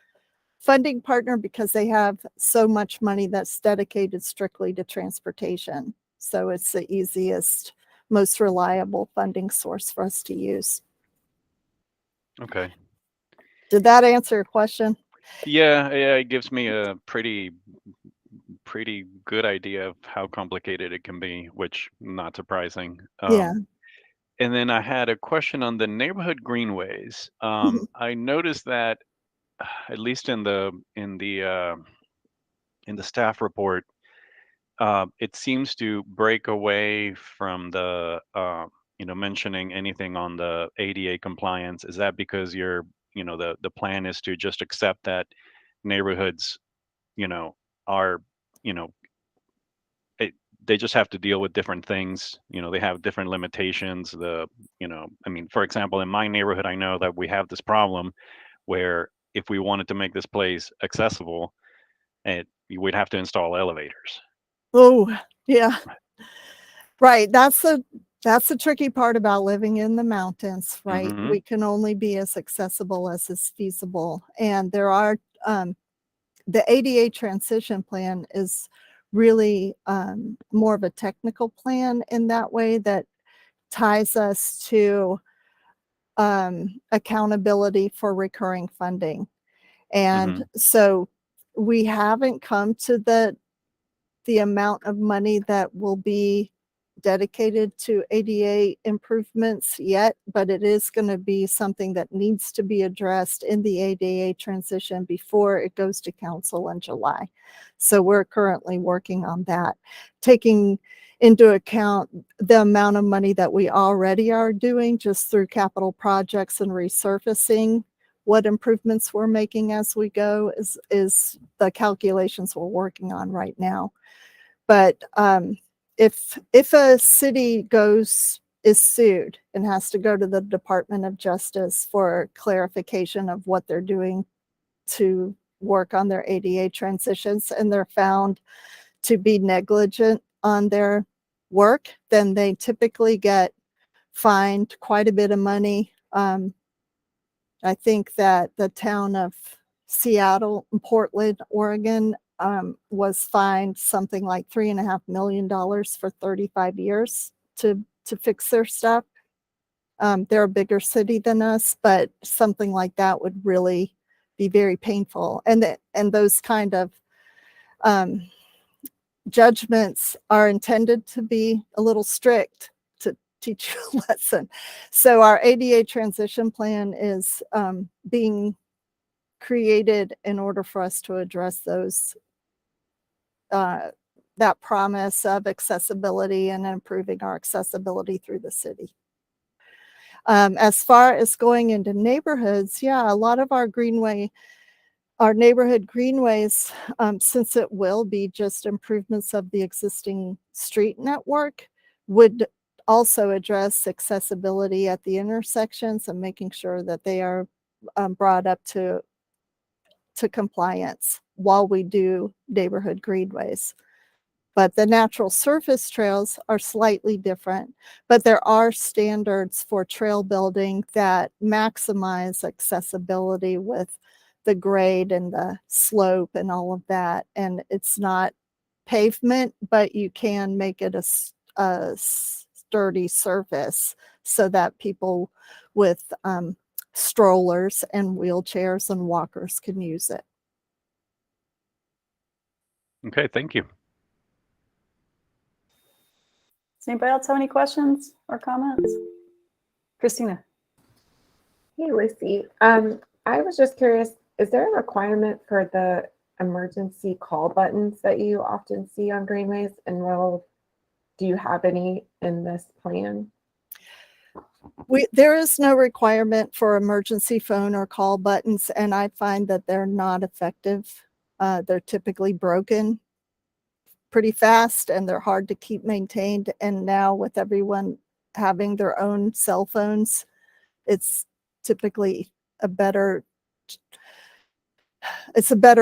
S8: funding partner because they have so much money that's dedicated strictly to transportation. So it's the easiest, most reliable funding source for us to use.
S6: Okay.
S8: Did that answer your question?
S6: Yeah, it gives me a pretty good idea of how complicated it can be, which not surprising.
S8: Yeah.
S6: And then I had a question on the neighborhood greenways.
S8: Mhm.
S6: I noticed that at least in the staff report, it seems to break away from the mentioning anything on the ADA compliance. Is that because the plan is to just accept that neighborhoods are they just have to deal with different things. They have different limitations. For example, in my neighborhood, I know that we have this problem where if we wanted to make this place accessible, we'd have to install elevators.
S8: Oh, yeah. Right. That's the tricky part about living in the mountains, right?
S6: Mhm.
S8: We can only be as accessible as is feasible. And there are, the ADA transition plan is really more of a technical plan in that way, that ties us to accountability for recurring funding. And so we haven't come to the amount of money that will be dedicated to ADA improvements yet, but it is going to be something that needs to be addressed in the ADA transition before it goes to council in July. So we're currently working on that, taking into account the amount of money that we already are doing just through capital projects and resurfacing. What improvements we're making as we go is the calculations we're working on right now. But if a city is sued and has to go to the Department of Justice for clarification of what they're doing to work on their ADA transitions, and they're found to be negligent on their work, then they typically get fined quite a bit of money. I think that the town of Seattle, Portland, Oregon, was fined something like $3.5 million for 35 years to fix their stuff. They're a bigger city than us, but something like that would really be very painful. And those kind of judgments are intended to be a little strict to teach you a lesson. So our ADA transition plan is being created in order for us to address those that promise of accessibility and improving our accessibility through the city. As far as going into neighborhoods, yeah, a lot of our neighborhood greenways, since it will be just improvements of the existing street network, would also address accessibility at the intersections and making sure that they are brought up to compliance while we do neighborhood greenways. But the natural surface trails are slightly different, but there are standards for trail building that maximize accessibility with the grade and the slope and all of that. And it's not pavement, but you can make it a sturdy surface so that people with strollers and wheelchairs and walkers can use it.
S6: Okay, thank you.
S1: Does anybody else have any questions or comments? Christina.
S7: Hey, Lucy. I was just curious, is there a requirement for the emergency call buttons that you often see on greenways? And do you have any in this plan?
S8: There is no requirement for emergency phone or call buttons, and I find that they're not effective. They're typically broken pretty fast and they're hard to keep maintained. And now with everyone having their own cell phones, it's typically a better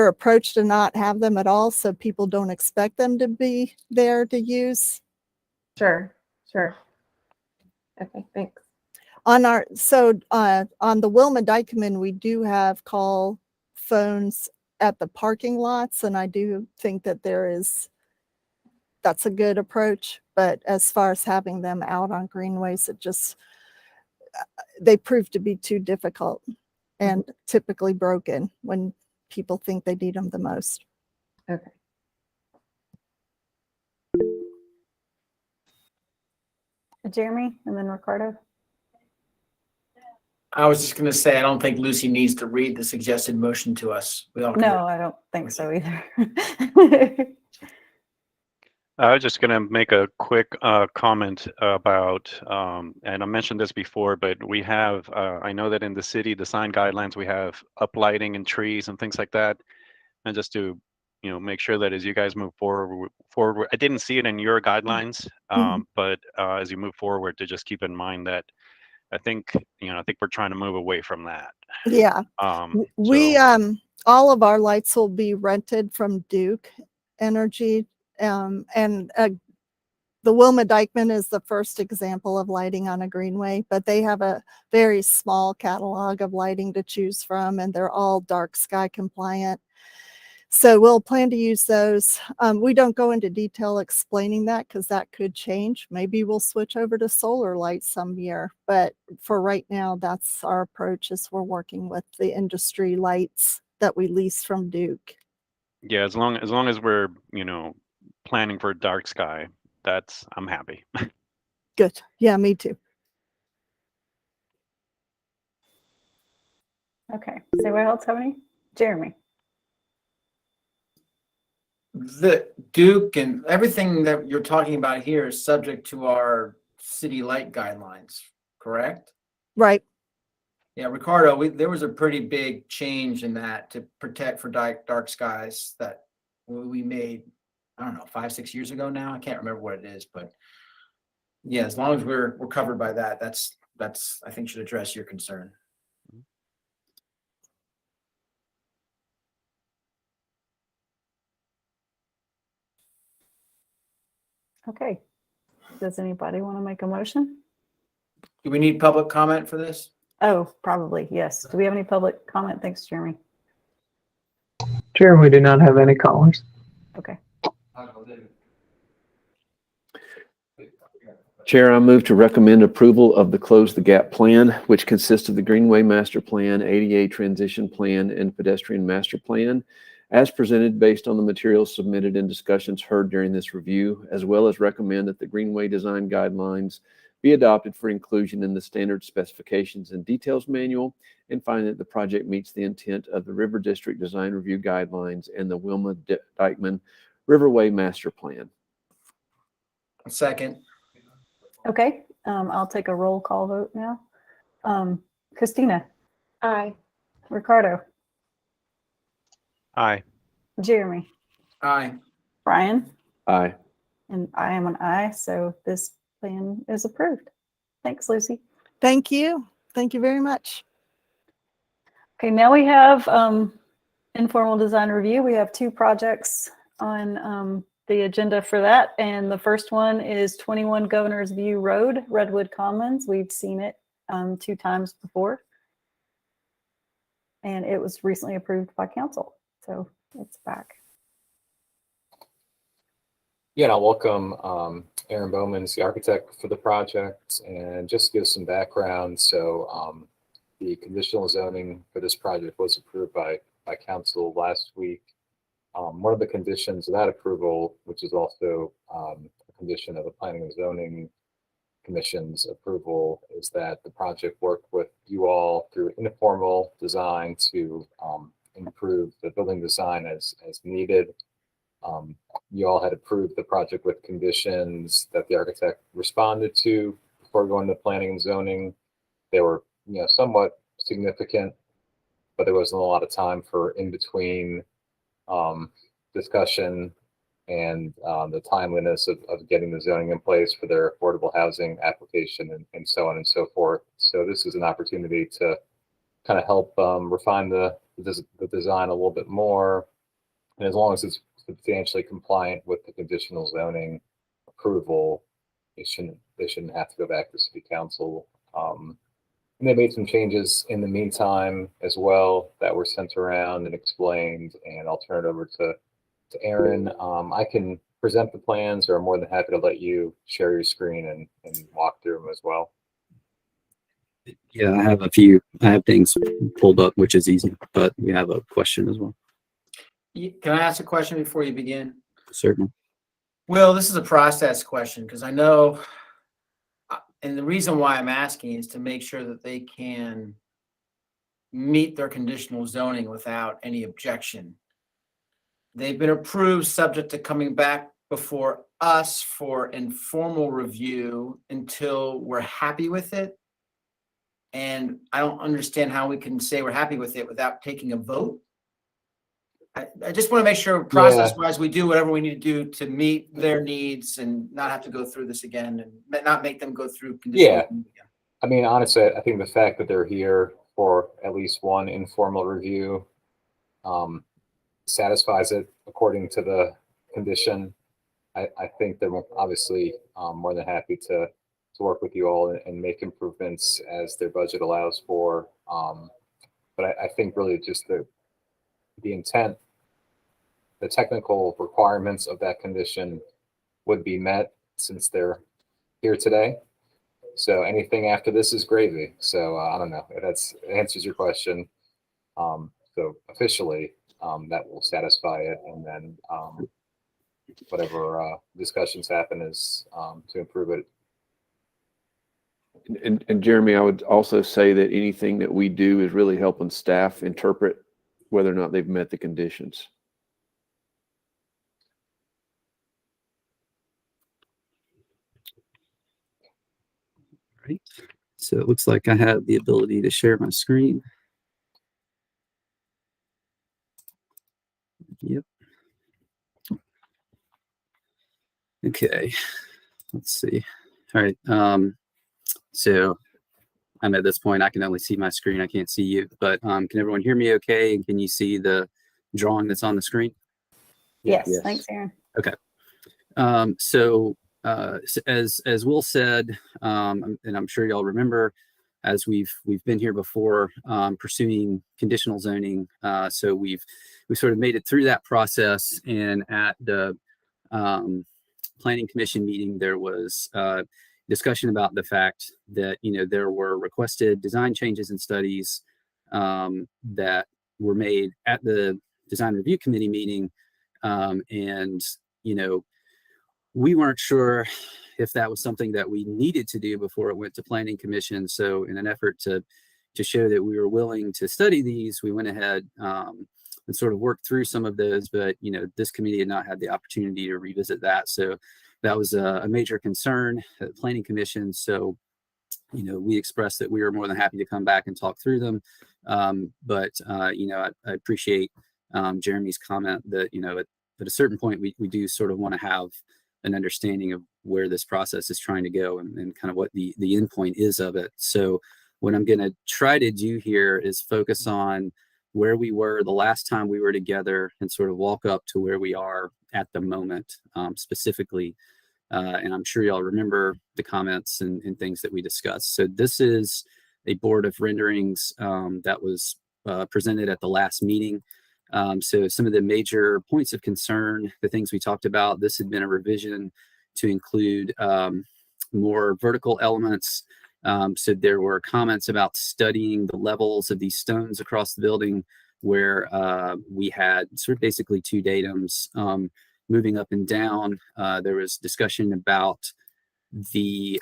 S8: approach to not have them at all, so people don't expect them to be there to use.
S7: Sure. Okay, thanks.
S8: On the Wilma Dykeman, we do have call phones at the parking lots, and I do think that that's a good approach. But as far as having them out on greenways, they prove to be too difficult and typically broken when people think they need them the most.
S7: Okay.
S1: Jeremy and then Ricardo.
S2: I was just going to say, I don't think Lucy needs to read the suggested motion to us. We all
S1: No, I don't think so either.
S6: I was just going to make a quick comment about, and I mentioned this before, but we have, I know that in the city design guidelines, we have uplighting and trees and things like that. And just to, make sure that as you guys move forward, I didn't see it in your guidelines, but as you move forward, to just keep in mind that I think we're trying to move away from that.
S8: Yeah. We, all of our lights will be rented from Duke Energy. The Wilma Dykeman is the first example of lighting on a greenway, but they have a very small catalog of lighting to choose from, and they're all dark sky compliant. So we'll plan to use those. We don't go into detail explaining that because that could change. Maybe we'll switch over to solar lights some year, but for right now, that's our approach as we're working with the industry lights that we lease from Duke.
S6: Yeah, as long as we're, planning for dark sky, I'm happy.
S8: Good. Yeah, me too.
S1: Okay. Does anybody else have any? Jeremy?
S2: The Duke and everything that you're talking about here is subject to our city light guidelines, correct?
S8: Right.
S2: Yeah, Ricardo, there was a pretty big change in that to protect for dark skies that we made, I don't know, 5-6 years ago now. I can't remember what it is, but yeah, as long as we're covered by that, that's I think should address your concern.
S1: Okay. Does anybody want to make a motion?
S2: Do we need public comment for this?
S1: Oh, probably, yes. Do we have any public comment? Thanks, Jeremy.
S9: Chair, we do not have any callers.
S1: Okay.
S5: Chair, I move to recommend approval of the Close the Gap Plan, which consists of the Greenway Master Plan, ADA Transition Plan, and Pedestrian Master Plan, as presented based on the materials submitted and discussions heard during this review, as well as recommend that the Greenway Design Guidelines be adopted for inclusion in the Standard Specifications and Details Manual, and find that the project meets the intent of the River District Design Review Guidelines and the Wilma Dykeman Riverway Master Plan.
S2: Second.
S1: Okay. I'll take a roll call vote now. Christina,
S7: Aye.
S1: Ricardo,
S6: Aye.
S1: Jeremy,
S2: Aye.
S1: Brian,
S5: Aye.
S1: and I am an aye. So this plan is approved. Thanks, Lucy.
S8: Thank you. Thank you very much.
S1: Okay, now we have informal design review. We have 2 projects on the agenda for that. And the first one is 21 Governor's View Road, Redwood Commons. We've seen it 2 times before. And it was recently approved by council. So it's back.
S3: Yeah, and I'll welcome Aaron Bowman, the architect for the project, and just give some background. So the conditional zoning for this project was approved by council last week. One of the conditions of that approval, which is also a condition of the Planning and Zoning Commission's approval, is that the project work with you all through informal design to improve the building design as needed. You all had approved the project with conditions that the architect responded to before going to planning and zoning. They were, somewhat significant, but there wasn't a lot of time for in between discussion and the timeliness of getting the zoning in place for their affordable housing application and so on and so forth. So this is an opportunity to kind of help refine the design a little bit more. And as long as it's substantially compliant with the conditional zoning approval, they shouldn't have to go back to city council. And they made some changes in the meantime as well that were sent around and explained, and I'll turn it over to Aaron. I can present the plans, or I'm more than happy to let you share your screen and walk through them as well.
S10: Yeah, I have things pulled up, which is easy, but we have a question as well.
S2: Can I ask a question before you begin?
S10: Certainly.
S2: Well, this is a process question because I know, and the reason why I'm asking is to make sure that they can meet their conditional zoning without any objection. They've been approved subject to coming back before us for informal review until we're happy with it. And I don't understand how we can say we're happy with it without taking a vote. I just want to make sure process-wise we do whatever we need to do to meet their needs and not have to go through this again and not make them go through conditional.
S3: Yeah. I mean, honestly, I think the fact that they're here for at least one informal review satisfies it according to the condition. I think they're obviously more than happy to work with you all and make improvements as their budget allows for. But I think really just the intent, the technical requirements of that condition would be met since they're here today. So anything after this is gravy. So I don't know. It answers your question. So officially, that will satisfy it. And then whatever discussions happen is to improve it.
S5: And Jeremy, I would also say that anything that we do is really helping staff interpret whether or not they've met the conditions.
S10: Right. So it looks like I have the ability to share my screen. Yep. Okay. Let's see. All right. So I'm at this point, I can only see my screen. I can't see you, but can everyone hear me okay? And can you see the drawing that's on the screen?
S1: Yes,
S5: Yes.
S1: thanks, Aaron.
S10: Okay. As Will said, and I'm sure y'all remember, as we've been here before, pursuing conditional zoning. So we sort of made it through that process, and at the Planning Commission meeting, there was discussion about the fact that there were requested design changes and studies that were made at the Design Review Committee meeting, and we weren't sure if that was something that we needed to do before it went to Planning Commission. So in an effort to show that we were willing to study these, we went ahead and sort of worked through some of those, but this committee had not had the opportunity to revisit that. So that was a major concern at the Planning Commission. So we expressed that we were more than happy to come back and talk through them. But I appreciate Jeremy's comment that at a certain point we do sort of want to have an understanding of where this process is trying to go and kind of what the end point is of it. So what I'm going to try to do here is focus on where we were the last time we were together and sort of walk up to where we are at the moment, specifically. And I'm sure y'all remember the comments and things that we discussed. So this is a board of renderings that was presented at the last meeting. So some of the major points of concern, the things we talked about, this had been a revision to include more vertical elements. So there were comments about studying the levels of these stones across the building, where we had sort of basically two datums moving up and down. There was discussion about the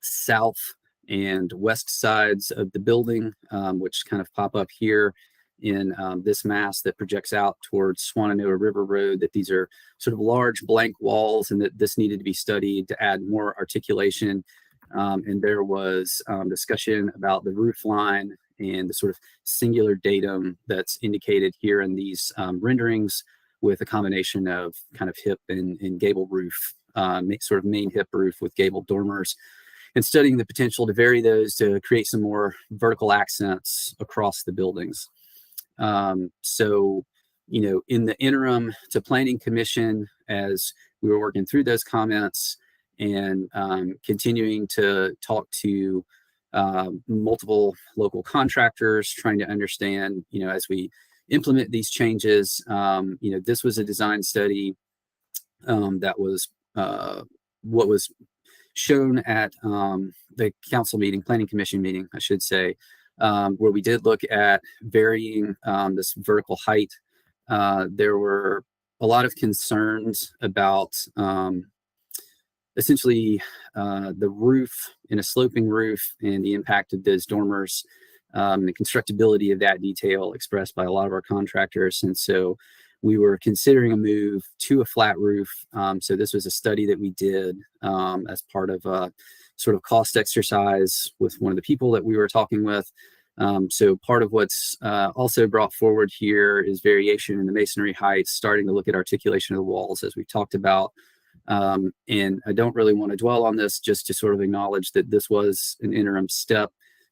S10: south and west sides of the building, which kind of pop up here in this mass that projects out towards Swannanoa River Road, that these are sort of large blank walls and that this needed to be studied to add more articulation. And there was discussion about the roof line and the sort of singular datum that's indicated here in these renderings, with a combination of kind of hip and gable roof, sort of main hip roof with gable dormers, and studying the potential to vary those to create some more vertical accents across the buildings. So, in the interim to Planning Commission, as we were working through those comments and continuing to talk to multiple local contractors, trying to understand, as we implement these changes, this was a design study that was what was shown at the council meeting, Planning Commission meeting, I should say, where we did look at varying this vertical height. There were a lot of concerns about essentially the roof in a sloping roof and the impact of those dormers, the constructability of that detail expressed by a lot of our contractors. And so we were considering a move to a flat roof. So this was a study that we did as part of a sort of cost exercise with one of the people that we were talking with. So part of what's also brought forward here is variation in the masonry heights, starting to look at articulation of the walls, as we've talked about. And I don't really want to dwell on this, just to sort of acknowledge that this was an interim step.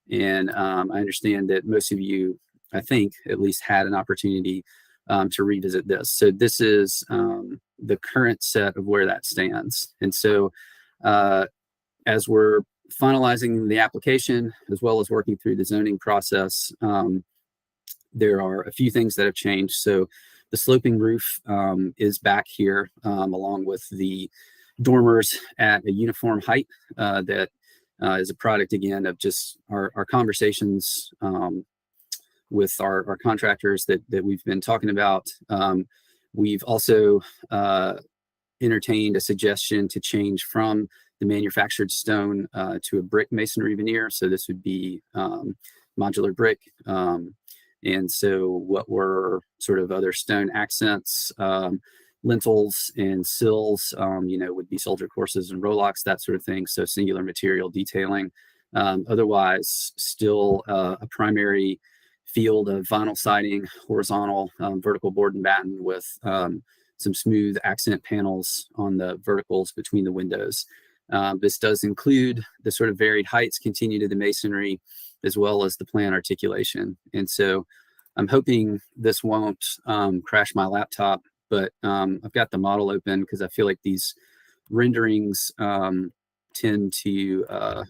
S10: And I understand that most of you, I think, at least had an opportunity to revisit this. So this is the current set of where that stands. And so as we're finalizing the application, as well as working through the zoning process, there are a few things that have changed. So the sloping roof is back here, along with the dormers at a uniform height that is a product, again, of just our conversations with our contractors that we've been talking about. We've also entertained a suggestion to change from the manufactured stone to a brick masonry veneer. So this would be modular brick. And so what were sort of other stone accents, lintels and sills, would be soldier courses and rowlocks, that sort of thing. So singular material detailing. Otherwise, still a primary field of vinyl siding, horizontal, vertical board and batten with some smooth accent panels on the verticals between the windows. This does include the sort of varied heights continue to the masonry, as well as the plan articulation. And so I'm hoping this won't crash my laptop, but I've got the model open because I feel like these renderings tend to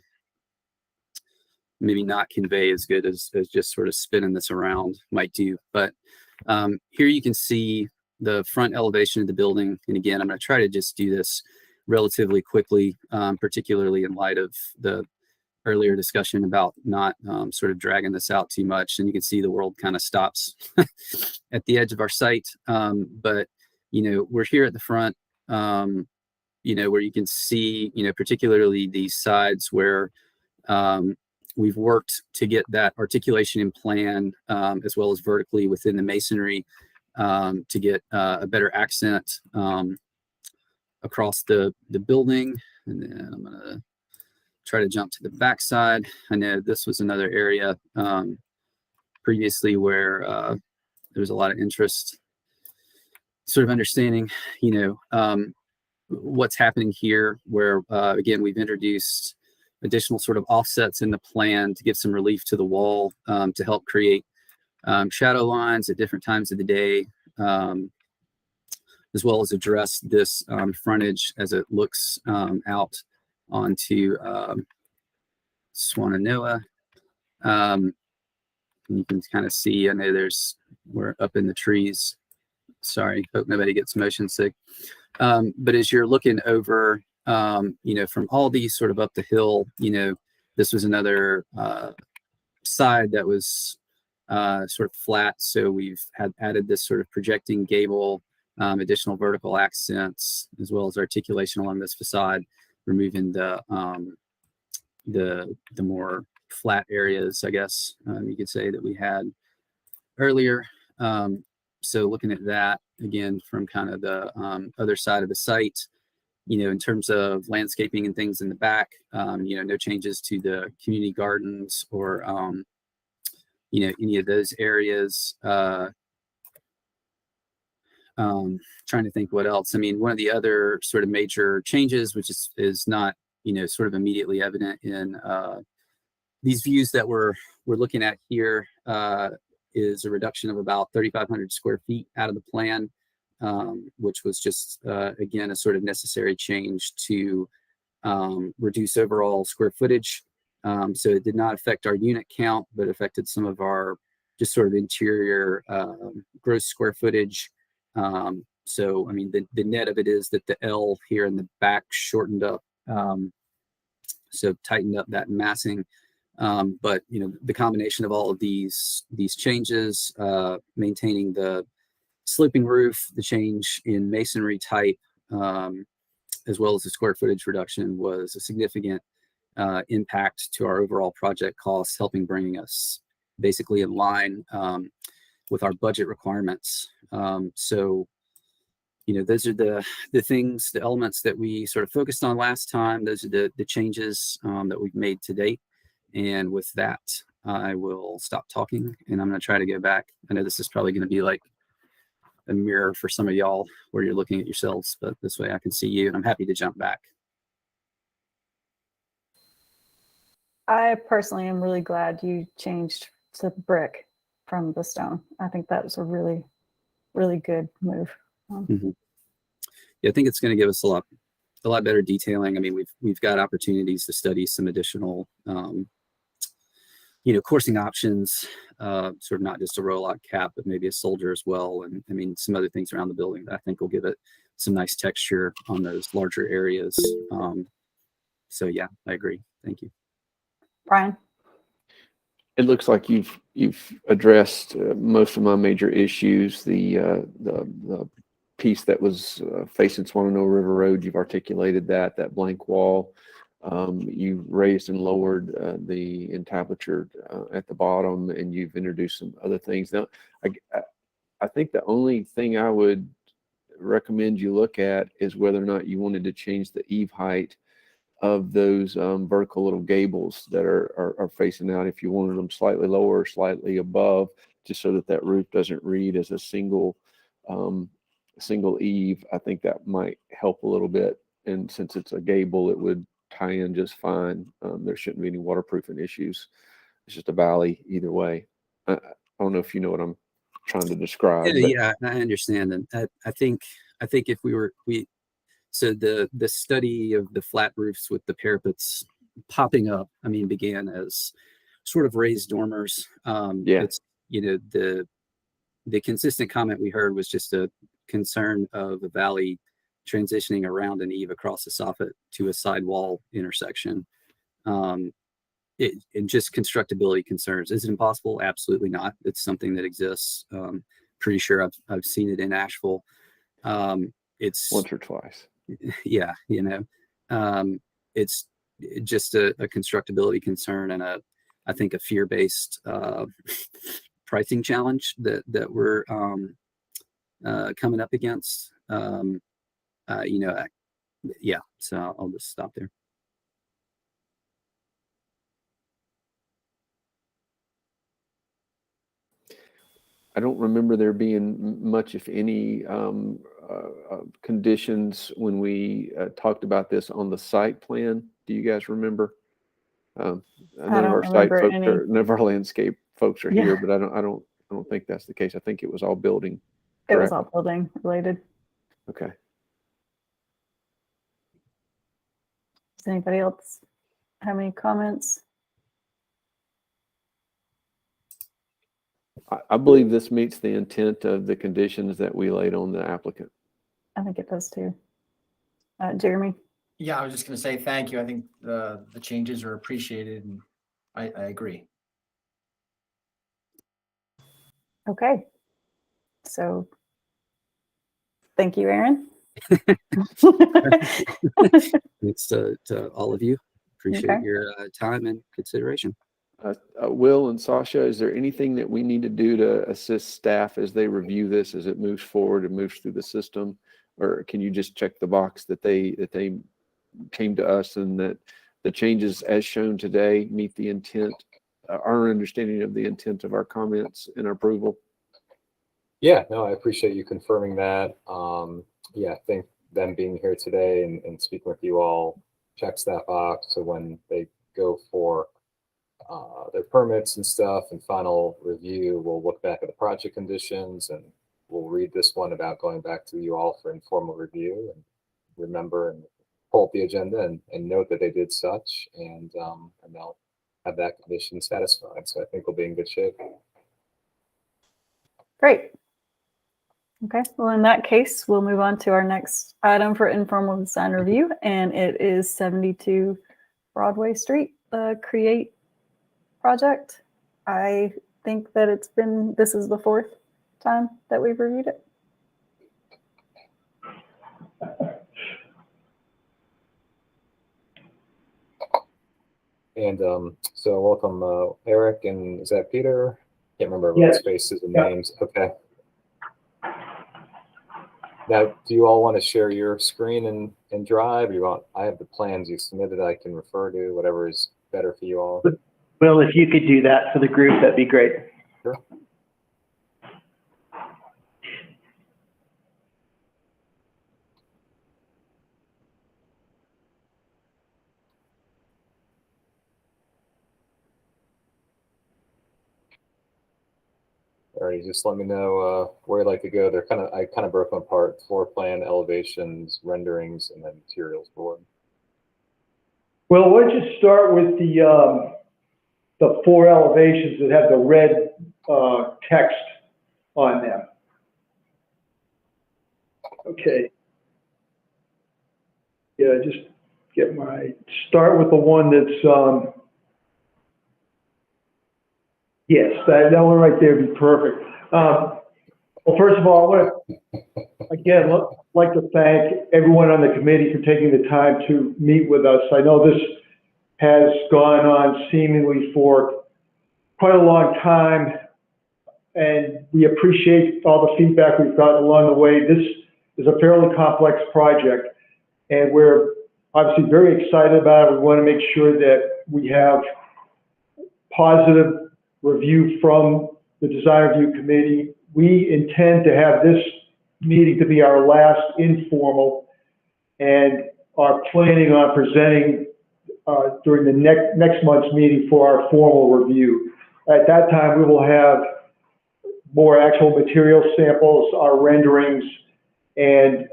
S10: maybe not convey as good as just sort of spinning this around might do. But here you can see the front elevation of the building. And again, I'm going to try to just do this relatively quickly, particularly in light of the earlier discussion about not sort of dragging this out too much. And you can see the world kind of stops at the edge of our site. But, we're here at the front, where you can see, particularly these sides where we've worked to get that articulation in plan, as well as vertically within the masonry, to get a better accent across the building. And then I'm going to try to jump to the backside. I know this was another area previously where there was a lot of interest, sort of understanding, what's happening here, where again, we've introduced additional sort of offsets in the plan to give some relief to the wall, to help create shadow lines at different times of the day, as well as address this frontage as it looks out onto Swannanoa. And you can kind of see, I know we're up in the trees. Sorry, hope nobody gets motion sick. But as you're looking over, from all these sort of up the hill, this was another side that was sort of flat. So we've added this sort of projecting gable, additional vertical accents, as well as articulation along this facade, removing the more flat areas, I guess you could say, that we had earlier. So looking at that again from kind of the other side of the site, in terms of landscaping and things in the back, no changes to the community gardens or any of those areas. Trying to think what else. I mean, one of the other sort of major changes, which is not sort of immediately evident in these views that we're looking at here, is a reduction of about 3,500 square feet out of the plan, which was just again a sort of necessary change to reduce overall square footage. So it did not affect our unit count, but affected some of our just sort of interior gross square footage. So, I mean, the net of it is that the L here in the back shortened up, so tightened up that massing. But, the combination of all of these changes, maintaining the sloping roof, the change in masonry type, as well as the square footage reduction, was a significant impact to our overall project costs, helping bringing us basically in line with our budget requirements. So, those are the things, the elements that we sort of focused on last time. Those are the changes that we've made to date. And with that, I will stop talking and I'm going to try to go back. I know this is probably going to be like a mirror for some of y'all where you're looking at yourselves, but this way I can see you, and I'm happy to jump back.
S1: I personally am really glad you changed to brick from the stone. I think that was a really, really good move.
S10: Yeah, I think it's going to give us a lot better detailing. I mean, we've got opportunities to study some additional, coursing options, sort of not just a row lock cap, but maybe a soldier as well. And I mean, some other things around the building that I think will give it some nice texture on those larger areas. So yeah, I agree. Thank you.
S1: Brian?
S5: It looks like you've addressed most of my major issues. The piece that was facing Swannanoa River Road, you've articulated that blank wall. You've raised and lowered the entablature at the bottom, and you've introduced some other things. Now, I think the only thing I would recommend you look at is whether or not you wanted to change the eave height of those vertical little gables that are facing out. If you wanted them slightly lower or slightly above, just so that that roof doesn't read as a single eave, I think that might help a little bit. And since it's a gable, it would tie in just fine. There shouldn't be any waterproofing issues. It's just a valley either way. I don't know if you know what I'm trying to describe.
S10: Yeah, I understand. And I think if so the study of the flat roofs with the parapets popping up, I mean, began as sort of raised dormers. It's, the consistent comment we heard was just a concern of a valley transitioning around an eave across the soffit to a sidewall intersection. And just constructability concerns. Is it impossible? Absolutely not. It's something that exists. Pretty sure I've seen it in Asheville. It's
S5: once or twice.
S10: Yeah, it's just a constructability concern and I think a fear-based pricing challenge that we're coming up against. Yeah, so I'll just stop there.
S5: I don't remember there being much, if any, conditions when we talked about this on the site plan. Do you guys remember? None of our landscape folks are here, but I don't think that's the case. I think it was all building.
S1: It was all building related.
S5: Okay.
S1: Does anybody else have any comments?
S5: I believe this meets the intent of the conditions that we laid on the applicant.
S1: I think it does too. Jeremy?
S2: Yeah, I was just going to say thank you. I think the changes are appreciated, and I agree.
S1: Okay. So thank you, Aaron.
S10: Thanks to all of you. Appreciate your time and consideration.
S5: Will and Sasha, is there anything that we need to do to assist staff as they review this, as it moves forward and moves through the system? Or can you just check the box that they came to us and that the changes as shown today meet the intent, our understanding of the intent of our comments and our approval?
S3: Yeah, no, I appreciate you confirming that. Yeah, I think them being here today and speaking with you all checks that box. So when they go for their permits and stuff and final review, we'll look back at the project conditions and we'll read this one about going back to you all for informal review and remember and pull up the agenda and note that they did such, and they'll have that condition satisfied. So I think we'll be in good shape.
S1: Great. Okay, well, in that case, we'll move on to our next item for informal design review, and it is 72 Broadway Street, the Create project. I think that this is the fourth time that we've reviewed it.
S3: And so welcome, Eric, and is that Peter? Can't remember everyone's faces and names. Okay. Now, do you all want to share your screen and drive? I have the plans you submitted I can refer to, whatever is better for you all.
S9: Well, if you could do that for the group, that'd be great.
S3: Sure. Alrighty, just let me know where you'd like to go. I kind of broke them apart: floor plan, elevations, renderings, and then materials board.
S11: Well, why don't you start with the four elevations that have the red text on them? Okay. Yeah, just start with the one that's yes, that one right there would be perfect. Well, first of all, I want to Again, like to thank everyone on the committee for taking the time to meet with us. I know this has gone on seemingly for quite a long time, and we appreciate all the feedback we've gotten along the way. This is a fairly complex project, and we're obviously very excited about it. We want to make sure that we have positive review from the design review committee. We intend to have this meeting to be our last informal, and are planning on presenting during the next month's meeting for our formal review. At that time, we will have more actual material samples, our renderings, and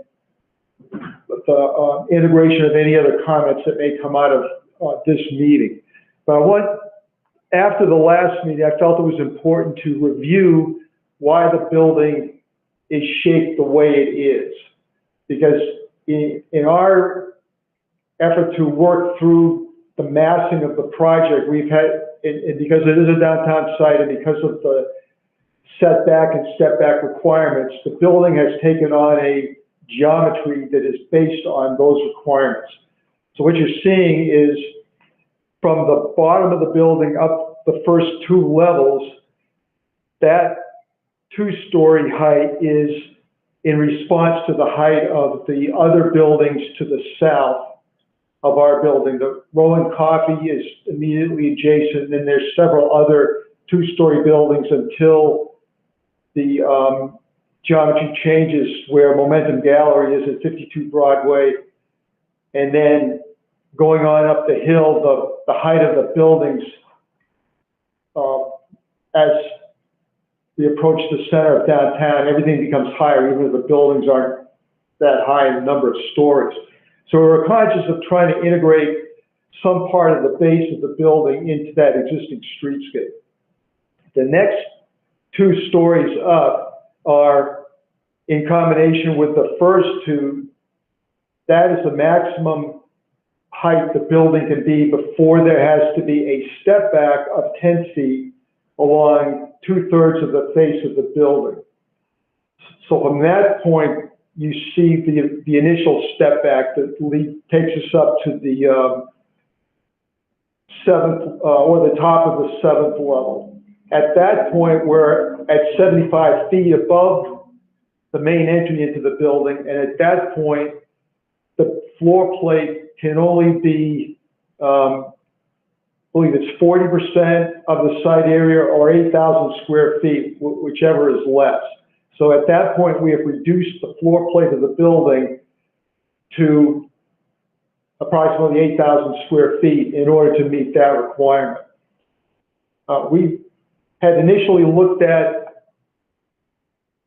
S11: the integration of any other comments that may come out of this meeting. But after the last meeting, I felt it was important to review why the building is shaped the way it is. Because in our effort to work through the massing of the project, we've had, and because it is a downtown site and because of the setback and step back requirements, the building has taken on a geometry that is based on those requirements. So what you're seeing is from the bottom of the building up the first two levels, that two-story height is in response to the height of the other buildings to the south of our building. The Rolling Coffee is immediately adjacent, and then there's several other two-story buildings until the geometry changes where Momentum Gallery is at 52 Broadway. And then going on up the hill, the height of the buildings as we approach the center of downtown, everything becomes higher, even if the buildings aren't that high in the number of stories. So we're conscious of trying to integrate some part of the base of the building into that existing streetscape. The next two stories up are in combination with the first two. That is the maximum height the building can be before there has to be a step back of 10 feet along 2/3 of the face of the building. So from that point, you see the initial step back that takes us up to the seventh, or the top of the seventh level. At that point, we're at 75 feet above the main entry into the building, and at that point, the floor plate can only be, I believe it's 40% of the site area or 8,000 square feet, whichever is less. So at that point, we have reduced the floor plate of the building to approximately 8,000 square feet in order to meet that requirement. We had initially looked at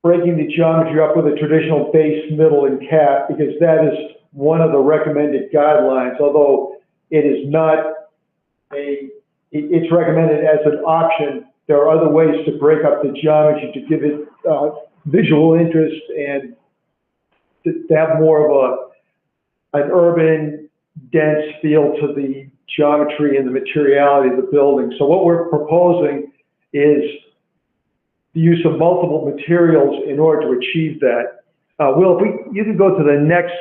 S11: breaking the geometry up with a traditional base, middle, and cap, because that is one of the recommended guidelines, although it is not it's recommended as an option. There are other ways to break up the geometry to give it visual interest and to have more of an urban, dense feel to the geometry and the materiality of the building. So what we're proposing is the use of multiple materials in order to achieve that. Will, if you can go to the next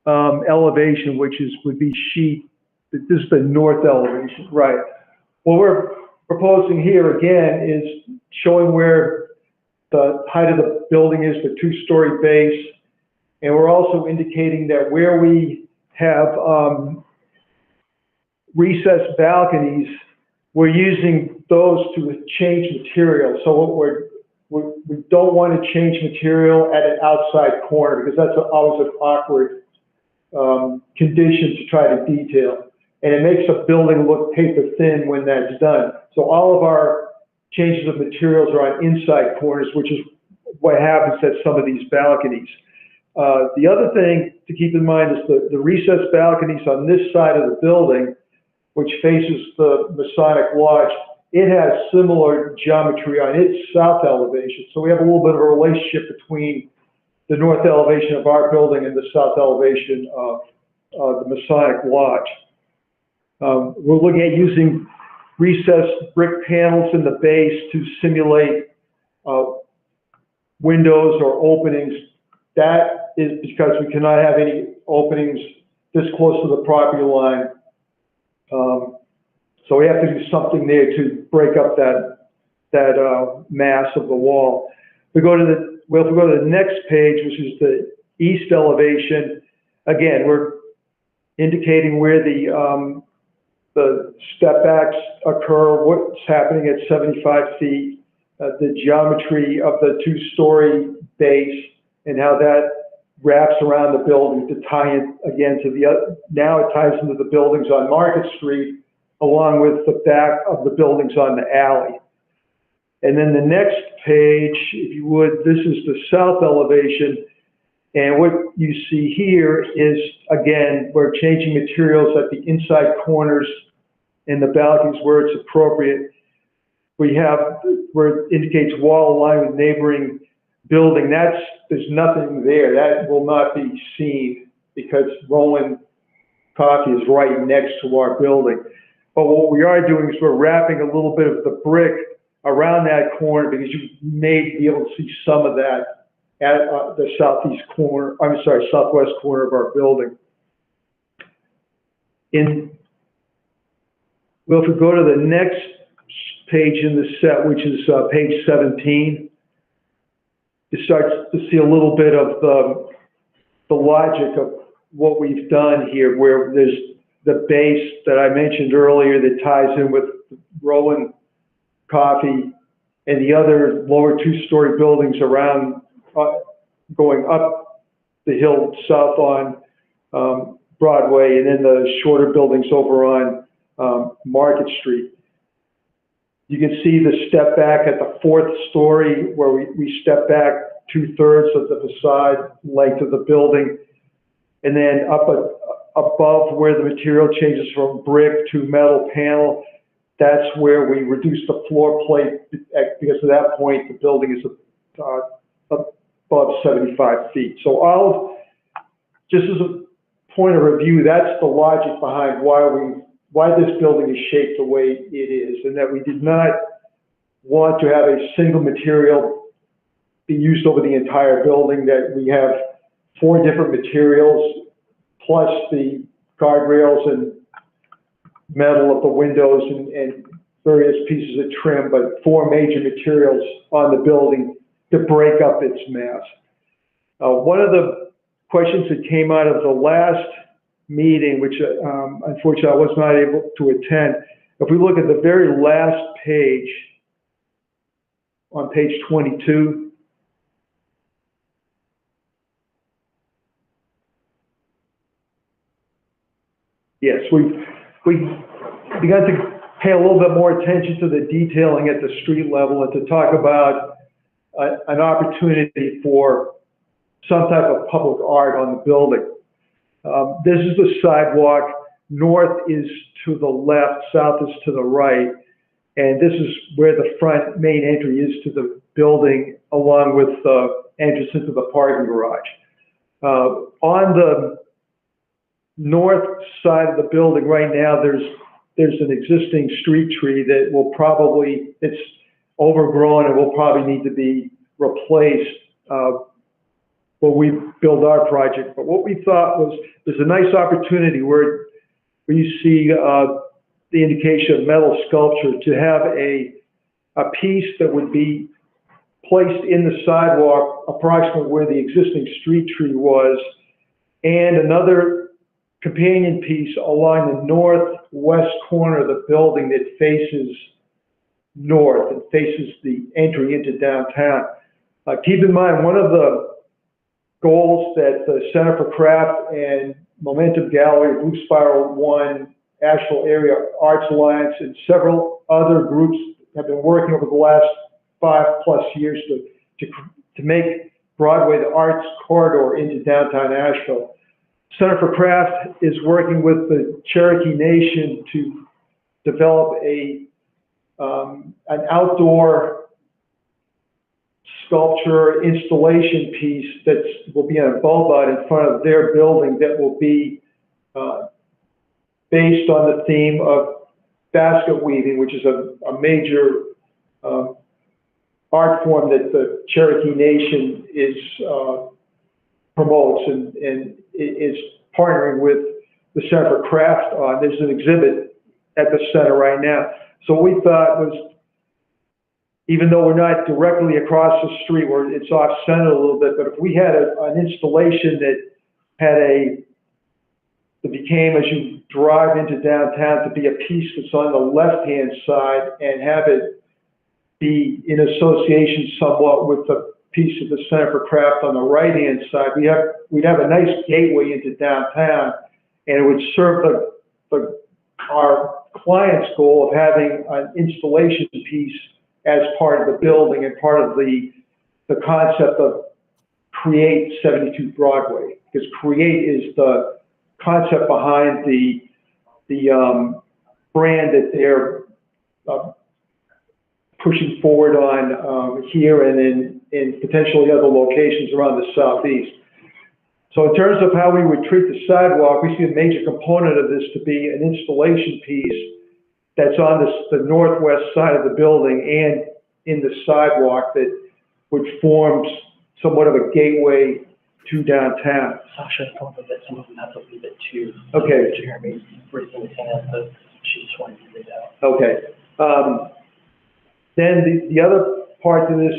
S11: elevation, which would be sheet. This is the north elevation, right? What we're proposing here again is showing where the height of the building is, the two-story base, and we're also indicating that where we have recessed balconies, we're using those to change material. So what we don't want to change material at an outside corner, because that's always an awkward condition to try to detail. And it makes a building look paper thin when that's done. So all of our changes of materials are on inside corners, which is what happens at some of these balconies. The other thing to keep in mind is the recessed balconies on this side of the building, which faces the Masonic Lodge. It has similar geometry on its south elevation. So we have a little bit of a relationship between the north elevation of our building and the south elevation of the Masonic Lodge. We're looking at using recessed brick panels in the base to simulate windows or openings. That is because we cannot have any openings this close to the property line. So we have to do something there to break up that mass of the wall. If we go to the next page, which is the east elevation, again, we're indicating where the step backs occur, what's happening at 75 feet, the geometry of the two-story base, and how that wraps around the building to tie in again to the other. Now it ties into the buildings on Market Street, along with the back of the buildings on the alley. And then the next page, if you would, this is the south elevation. And what you see here is, again, we're changing materials at the inside corners and the balconies where it's appropriate. We have where it indicates wall aligned with neighboring building. There's nothing there. That will not be seen because Roland Coffee is right next to our building. But what we are doing is we're wrapping a little bit of the brick around that corner because you may be able to see some of that at the southwest corner of our building. Well, if we go to the next page in the set, which is page 17, you start to see a little bit of the logic of what we've done here, where there's the base that I mentioned earlier that ties in with Roland Coffee and the other lower two-story buildings around, going up the hill south on Broadway, and then the shorter buildings over on Market Street. You can see the step back at the fourth story where we step back 2/3 of the facade length of the building, and then up above where the material changes from brick to metal panel, that's where we reduce the floor plate because at that point the building is above 75 feet. So just as a point of review, that's the logic behind why this building is shaped the way it is, and that we did not want to have a single material be used over the entire building, that we have 4 different materials plus the guardrails and metal of the windows and various pieces of trim, but 4 major materials on the building to break up its mass. One of the questions that came out of the last meeting, which unfortunately I was not able to attend, if we look at the very last page, on page 22, yes, we've begun to pay a little bit more attention to the detailing at the street level and to talk about an opportunity for some type of public art on the building. This is the sidewalk. North is to the left, south is to the right, and this is where the front main entry is to the building, along with the entrance into the parking garage. On the north side of the building right now, there's an existing street tree that it's overgrown and will probably need to be replaced when we build our project. But what we thought was, there's a nice opportunity where you see the indication of metal sculpture to have a piece that would be placed in the sidewalk approximately where the existing street tree was, and another companion piece along the northwest corner of the building that faces north and faces the entry into downtown. Keep in mind, one of the goals that the Center for Craft and Momentum Gallery, Blue Spiral One, Asheville Area Arts Alliance, and several other groups have been working over the last 5+ years to make Broadway the arts corridor into downtown Asheville. Center for Craft is working with the Cherokee Nation to develop an outdoor sculpture installation piece that will be on a bulb out in front of their building that will be based on the theme of basket weaving, which is a major art form that the Cherokee Nation is promotes and is partnering with the Center for Craft on. There's an exhibit at the center right now. So what we thought was, even though we're not directly across the street, where it's off center a little bit, but if we had an installation that became, as you drive into downtown, to be a piece that's on the left-hand side and have it be in association somewhat with the piece of the Center for Craft on the right-hand side, we'd have a nice gateway into downtown, and it would serve our client's goal of having an installation piece as part of the building and part of the concept of Create 72 Broadway, because Create is the concept behind the brand that they're pushing forward on here and in potentially other locations around the southeast. So in terms of how we would treat the sidewalk, we see a major component of this to be an installation piece that's on the northwest side of the building and in the sidewalk that would form somewhat of a gateway to downtown.
S12: Sasha told me that some of them have to leave it too.
S11: Okay.
S12: Jeremy raising his hand, but she just wanted to read it out.
S11: Okay. Then the other part of this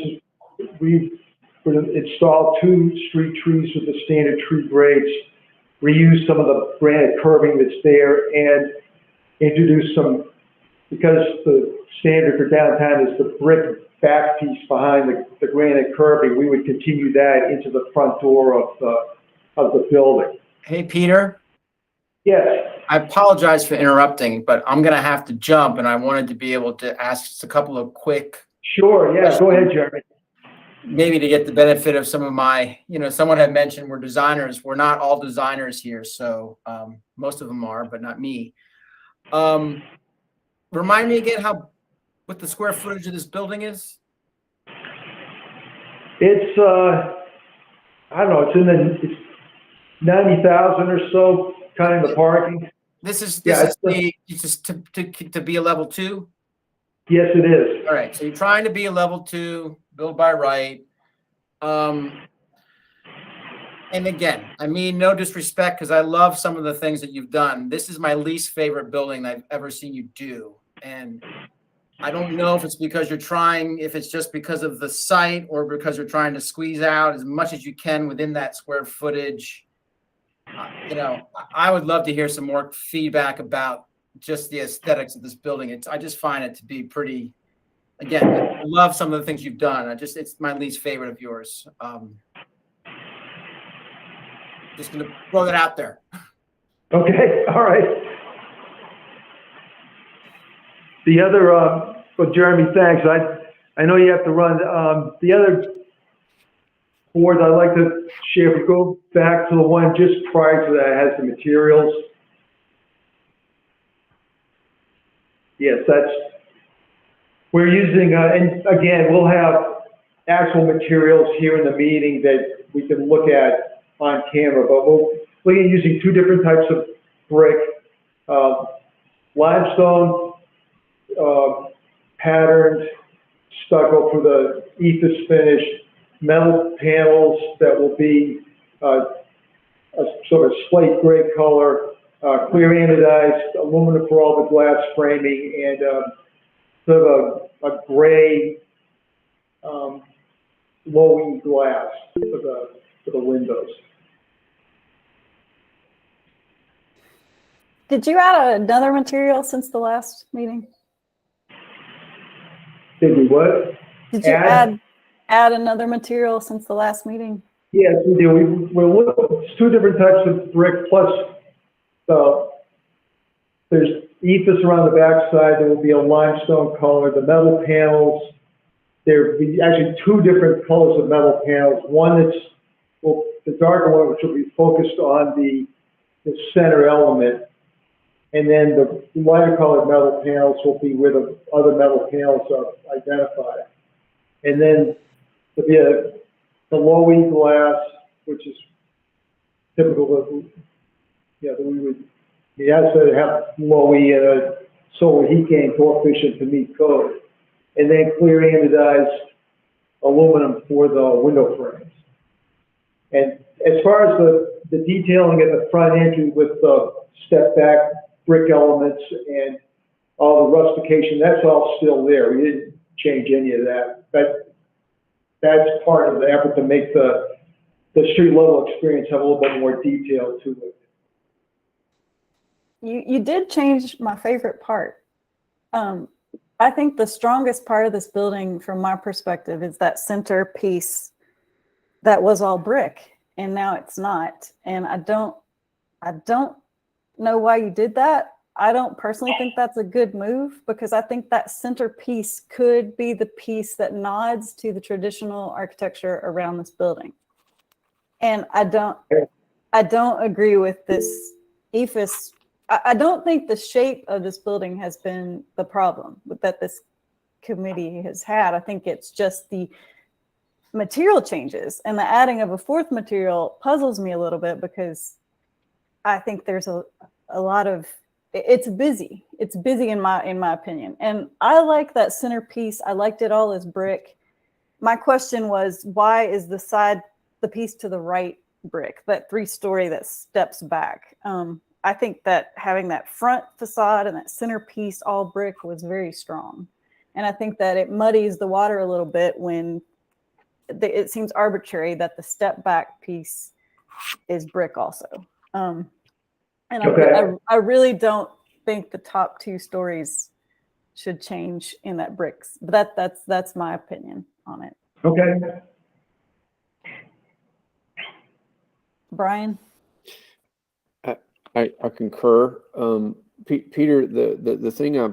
S11: is we've installed 2 street trees with the standard tree grades, reuse some of the granite curving that's there, and introduce some, because the standard for downtown is the brick back piece behind the granite curving, we would continue that into the front door of the building.
S2: Hey, Peter.
S11: Yes.
S2: I apologize for interrupting, but I'm going to have to jump, and I wanted to be able to ask just a couple of quick.
S11: Sure. Yeah. Go ahead, Jeremy.
S2: Maybe to get the benefit of some of my, someone had mentioned we're designers. We're not all designers here, so most of them are, but not me. Remind me again what the square footage of this building is?
S11: It's I don't know. It's 90,000 or so, kind of the parking.
S2: This is to be a level 2?
S11: Yes, it is.
S2: All right. So you're trying to be a level 2, build by right. And again, I mean, no disrespect, because I love some of the things that you've done. This is my least favorite building I've ever seen you do. And I don't know if it's because if it's just because of the site or because you're trying to squeeze out as much as you can within that square footage. I would love to hear some more feedback about just the aesthetics of this building. I just find it to be pretty, again, I love some of the things you've done. It's my least favorite of yours. Just going to throw that out there.
S11: Okay. All right. The other, well, Jeremy, thanks. I know you have to run. The other board I'd like to share, we go back to the one just prior to that has the materials. Yes, we're using, and again, we'll have actual materials here in the meeting that we can look at on camera, but we're using 2 different types of brick, limestone, patterned stucco for the ethos finish, metal panels that will be a sort of slate gray color, clear anodized aluminum for all the glass framing, and sort of a gray low-E glass for the windows.
S1: Did you add another material since the last meeting?
S11: Did we what?
S1: Did you add another material since the last meeting?
S11: Yes, we do. We're looking at 2 different types of brick, plus there's ethos around the backside. There will be a limestone color. The metal panels, there will be actually 2 different colors of metal panels. One that's, well, the darker one, which will be focused on the center element. And then the lighter colored metal panels will be where the other metal panels are identified. And then there'll be the low-E glass, which is typical of, that we would, it has to have low-E and a solar heat gain coefficient to meet code. And then clear anodized aluminum for the window frames. And as far as the detailing at the front entry with the step back brick elements and all the rustication, that's all still there. We didn't change any of that. But that's part of the effort to make the street level experience have a little bit more detail to it.
S1: You did change my favorite part. I think the strongest part of this building, from my perspective, is that center piece that was all brick, and now it's not. And I don't know why you did that. I don't personally think that's a good move, because I think that center piece could be the piece that nods to the traditional architecture around this building. And I don't agree with this ephes. I don't think the shape of this building has been the problem that this committee has had. I think it's just the material changes, and the adding of a fourth material puzzles me a little bit, because I think there's a lot of, it's busy in my opinion. And I like that centerpiece. I liked it all as brick. My question was, why is the piece to the right brick, that 3-story that steps back? I think that having that front facade and that centerpiece all brick was very strong. And I think that it muddies the water a little bit when it seems arbitrary that the step back piece is brick also. And I really don't think the top 2 stories should change in that bricks. But that's my opinion on it.
S11: Okay.
S1: Brian?
S5: I concur. Peter, the thing I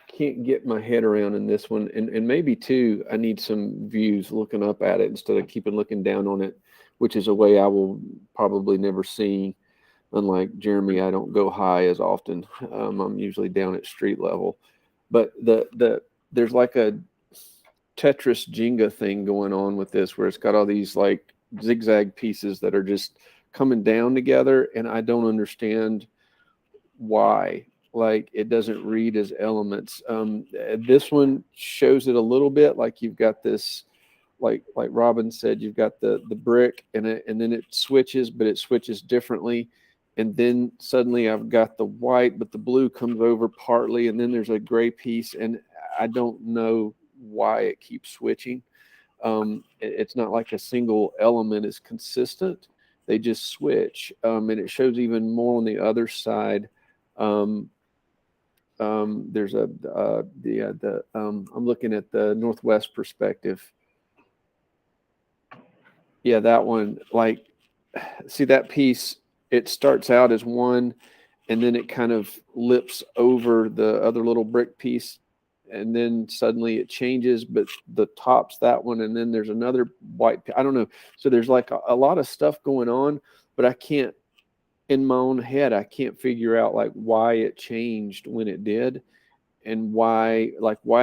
S5: can't get my head around in this one, and maybe too, I need some views looking up at it instead of keeping looking down on it, which is a way I will probably never see. Unlike Jeremy, I don't go high as often. I'm usually down at street level. But there's like a Tetris Jenga thing going on with this, where it's got all these like zigzag pieces that are just coming down together, and I don't understand why. Like, it doesn't read as elements. This one shows it a little bit, like you've got this, like Robin said, you've got the brick, and then it switches, but it switches differently. And then suddenly I've got the white, but the blue comes over partly, and then there's a gray piece, and I don't know why it keeps switching. It's not like a single element is consistent. They just switch, and it shows even more on the other side. There's I'm looking at the northwest perspective. Yeah, that one. Like, see that piece? It starts out as one, and then it kind of lips over the other little brick piece, and then suddenly it changes, but the top's that one, and then there's another white. I don't know. So there's like a lot of stuff going on, but I can't, in my own head, I can't figure out like why it changed when it did, and why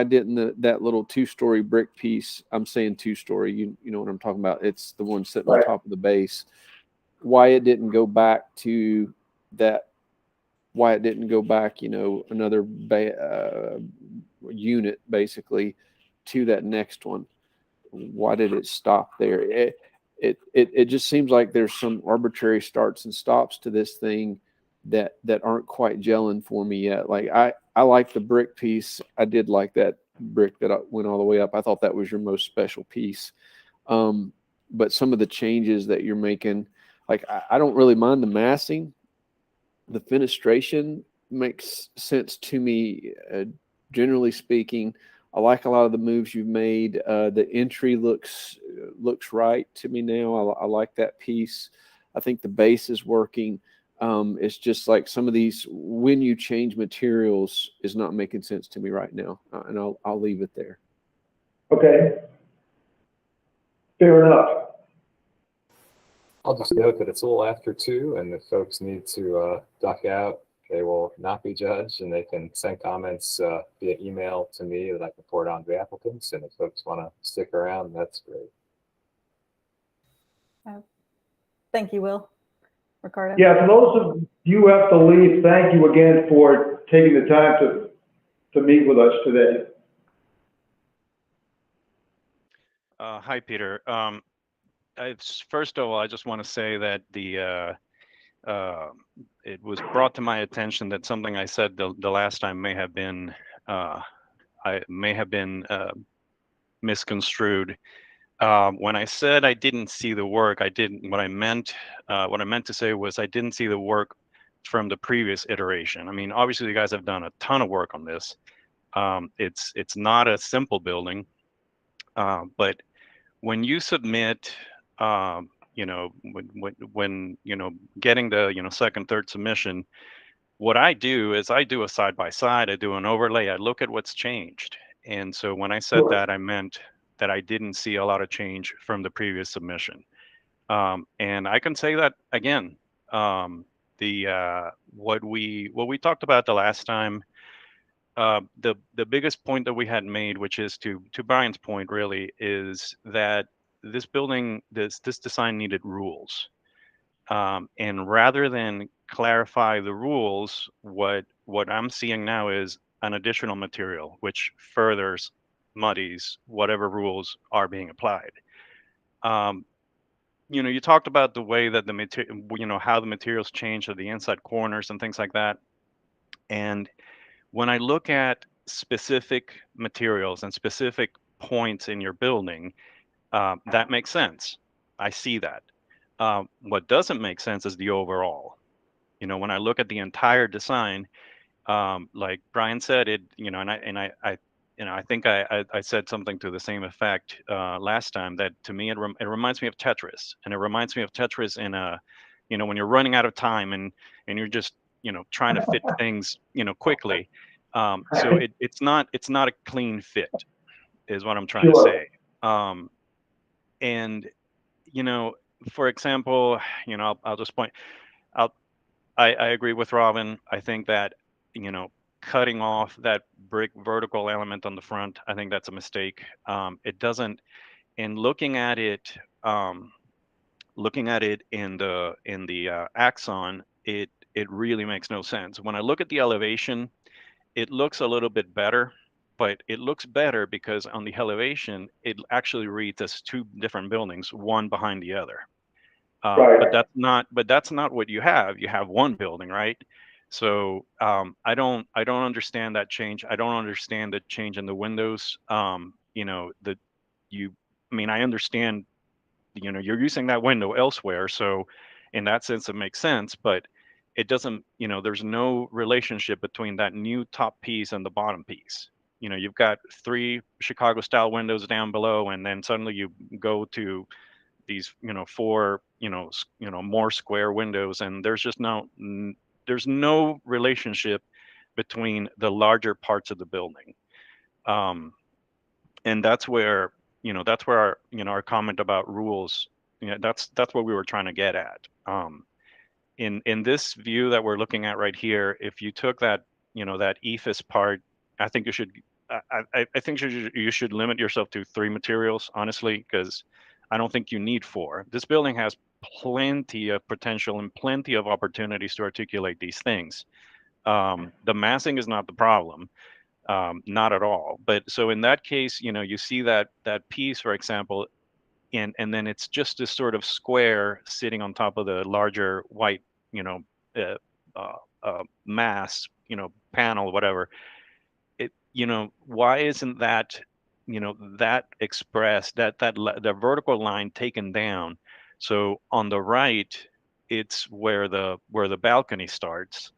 S5: didn't that little 2-story brick piece? I'm saying 2-story. You know what I'm talking about? It's the one sitting on top of the base. Why it didn't go back to that? Why it didn't go back? Another unit basically to that next one. Why did it stop there? It just seems like there's some arbitrary starts and stops to this thing that aren't quite gelling for me yet. Like, I like the brick piece. I did like that brick that went all the way up. I thought that was your most special piece. But some of the changes that you're making, like, I don't really mind the massing. The fenestration makes sense to me, generally speaking. I like a lot of the moves you've made. The entry looks right to me now. I like that piece. I think the base is working. It's just like some of these, when you change materials, is not making sense to me right now. And I'll leave it there.
S11: Okay. Fair enough.
S3: I'll just note that it's a little after 2, and if folks need to duck out, they will not be judged, and they can send comments via email to me that I can forward on to the applicants. And if folks want to stick around, that's great.
S1: Thank you, Will. Ricardo?
S11: Yeah, for those of you who have to leave, thank you again for taking the time to meet with us today.
S6: Hi, Peter. First of all, I just want to say that it was brought to my attention that something I said the last time may have been misconstrued. When I said I didn't see the work, I didn't. What I meant to say was I didn't see the work from the previous iteration. I mean, obviously, you guys have done a ton of work on this. It's not a simple building, but when you submit, when getting the second, third submission, what I do is I do a side by side. I do an overlay. I look at what's changed. And so when I said that, I meant that I didn't see a lot of change from the previous submission. And I can say that again. What we talked about the last time, the biggest point that we had made, which is to Brian's point, really, is that this building, this design needed rules. And rather than clarify the rules, what I'm seeing now is an additional material, which furthers muddies whatever rules are being applied. You talked about the way that the material, how the materials change at the inside corners and things like that. And when I look at specific materials and specific points in your building, that makes sense. I see that. What doesn't make sense is the overall. When I look at the entire design, like Brian said, I think I said something to the same effect last time, that to me it reminds me of Tetris, and it reminds me of Tetris when you're running out of time and you're just trying to fit things quickly. So it's not a clean fit, is what I'm trying to say. And for example, I'll just point out. I agree with Robin. I think that cutting off that brick vertical element on the front, I think that's a mistake. It doesn't. And looking at it in the axon, it really makes no sense. When I look at the elevation, it looks a little bit better, but it looks better because on the elevation, it actually reads as two different buildings, one behind the other. But that's not what you have. You have one building, right? So I don't understand that change. I don't understand the change in the windows. I understand, you're using that window elsewhere. So in that sense, it makes sense, but it doesn't, there's no relationship between that new top piece and the bottom piece. You've got 3 Chicago style windows down below, and then suddenly you go to these 4 more square windows, and there's just there's no relationship between the larger parts of the building. And that's where our comment about rules, that's what we were trying to get at. In this view that we're looking at right here, if you took that that ephes part, I think you should you should limit yourself to 3 materials, honestly, because I don't think you need 4. This building has plenty of potential and plenty of opportunities to articulate these things. The massing is not the problem, not at all. But so in that case, you see that piece, for example, and then it's just this sort of square sitting on top of the larger white, mass, panel, whatever. Why isn't that, that expressed, the vertical line taken down? So on the right, it's where the balcony starts,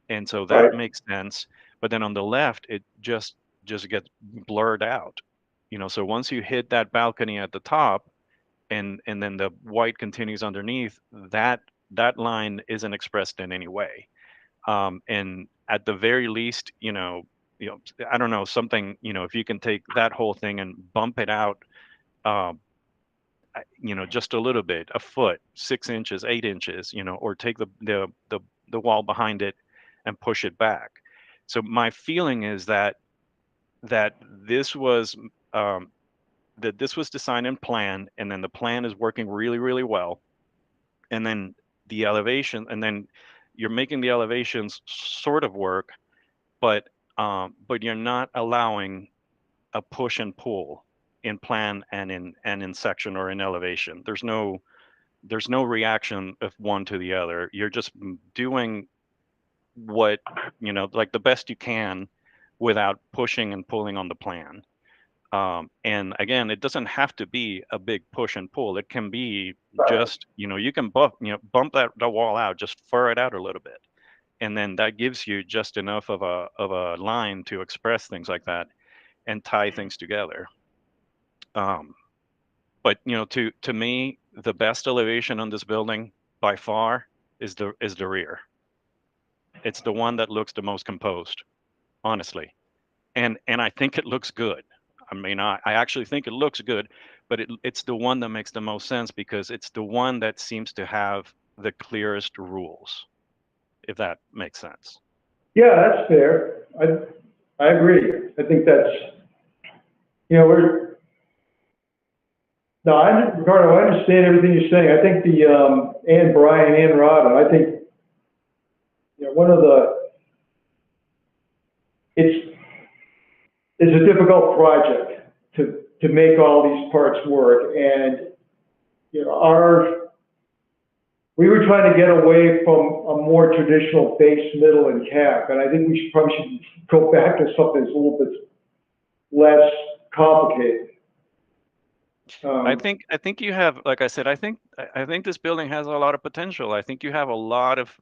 S6: and so that makes sense. But then on the left, it just gets blurred out. So once you hit that balcony at the top, and then the white continues underneath, that line isn't expressed in any way. And at the very least, I don't know, something, if you can take that whole thing and bump it out, just a little bit, a foot, 6 inches, 8 inches, or take the wall behind it and push it back. So my feeling is that this was designed and planned, and then the plan is working really, really well. And then the elevation, and then you're making the elevations sort of work, but you're not allowing a push and pull. in plan and in section or in elevation. There's no reaction of one to the other. You're just doing what, like the best you can without pushing and pulling on the plan. And again, it doesn't have to be a big push and pull. It can be just, you can bump the wall out, just fur it out a little bit. And then that gives you just enough of a line to express things like that and tie things together. But to me, the best elevation on this building by far is the rear. It's the one that looks the most composed, honestly. And I think it looks good. I mean, I actually think it looks good, but it's the one that makes the most sense because it's the one that seems to have the clearest rules, if that makes sense.
S11: Yeah, that's fair. I agree. I think that's, Ricardo, I understand everything you're saying. I think and Brian and Robin, I think, it's a difficult project to make all these parts work. And, we were trying to get away from a more traditional base, middle, and cap. And I think we probably should go back to something that's a little bit less complicated.
S6: I think you have, like I said, I think this building has a lot of potential. I think you have a lot of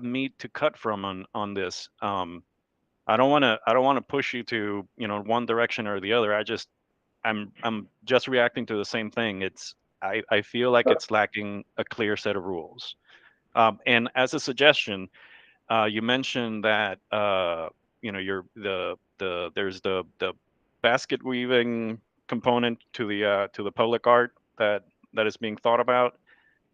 S6: meat to cut from on this. I don't want to push you to one direction or the other. I'm just reacting to the same thing. I feel like it's lacking a clear set of rules. And as a suggestion, you mentioned that there's the basket weaving component to the public art that is being thought about.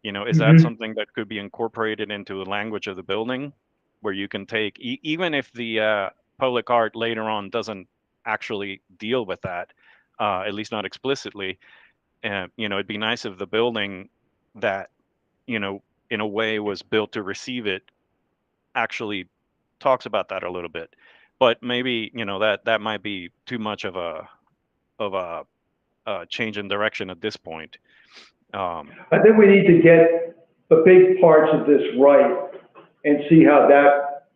S6: Is that something that could be incorporated into the language of the building, where you can take even if the public art later on doesn't actually deal with that, at least not explicitly. It'd be nice if the building that in a way was built to receive it actually talks about that a little bit. But maybe that might be too much of a change in direction at this point.
S11: I think we need to get the big parts of this right and see how that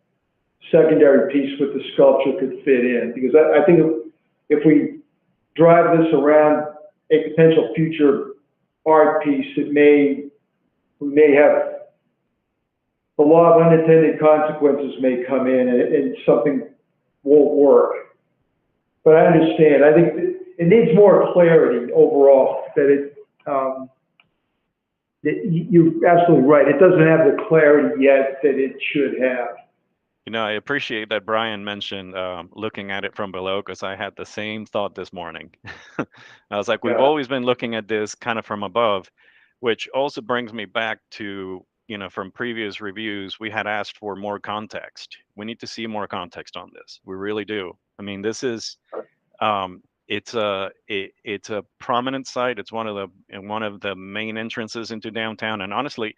S11: secondary piece with the sculpture could fit in. Because I think if we drive this around a potential future art piece, we may have the law of unintended consequences may come in and something won't work. But I understand. I think it needs more clarity overall. You're absolutely right. It doesn't have the clarity yet that it should have.
S6: I appreciate that Brian mentioned looking at it from below, because I had the same thought this morning. I was like, we've always been looking at this kind of from above, which also brings me back to, from previous reviews, we had asked for more context. We need to see more context on this. We really do. I mean, this is, it's a prominent site. It's one of the main entrances into downtown. And honestly,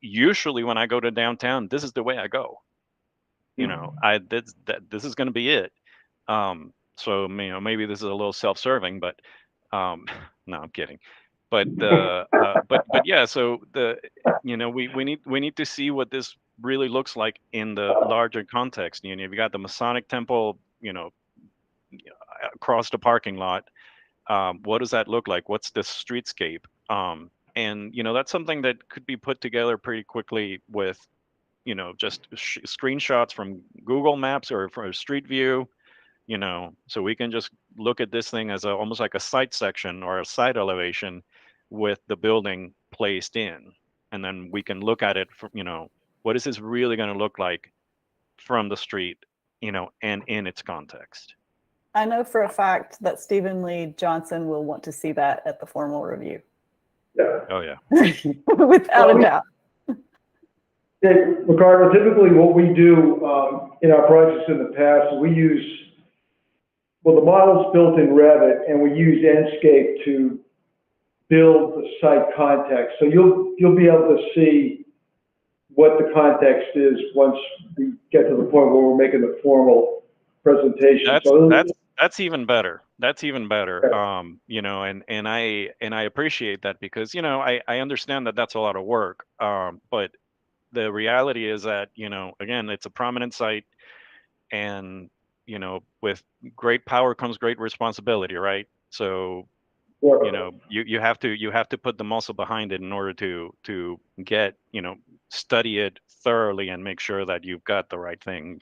S6: usually when I go to downtown, this is the way I go. This is going to be it. So maybe this is a little self-serving, but no, I'm kidding. But yeah. So we need to see what this really looks like in the larger context. You got the Masonic Temple, across the parking lot. What does that look like? What's the streetscape? And that's something that could be put together pretty quickly with just screenshots from Google Maps or from Street View, so we can just look at this thing as almost like a site section or a site elevation with the building placed in. And then we can look at it from, what is this really going to look like from the street, and in its context.
S1: I know for a fact that Stephen Lee Johnson will want to see that at the formal review.
S11: Yeah.
S6: Oh yeah.
S1: Without a doubt.
S11: Ricardo, typically what we do in our projects in the past, we use, the model's built in Revit, and we use Enscape to build the site context. So you'll be able to see what the context is once we get to the point where we're making the formal presentation.
S6: That's even better. That's even better.
S11: Yeah.
S6: You know, and I appreciate that because, you know, I understand that that's a lot of work. But the reality is that, you know, again, it's a prominent site, and, you know, with great power comes great responsibility, right? So,
S11: Sure.
S6: you know, you have to put the muscle behind it in order to get, you know, study it thoroughly and make sure that you've got the right thing.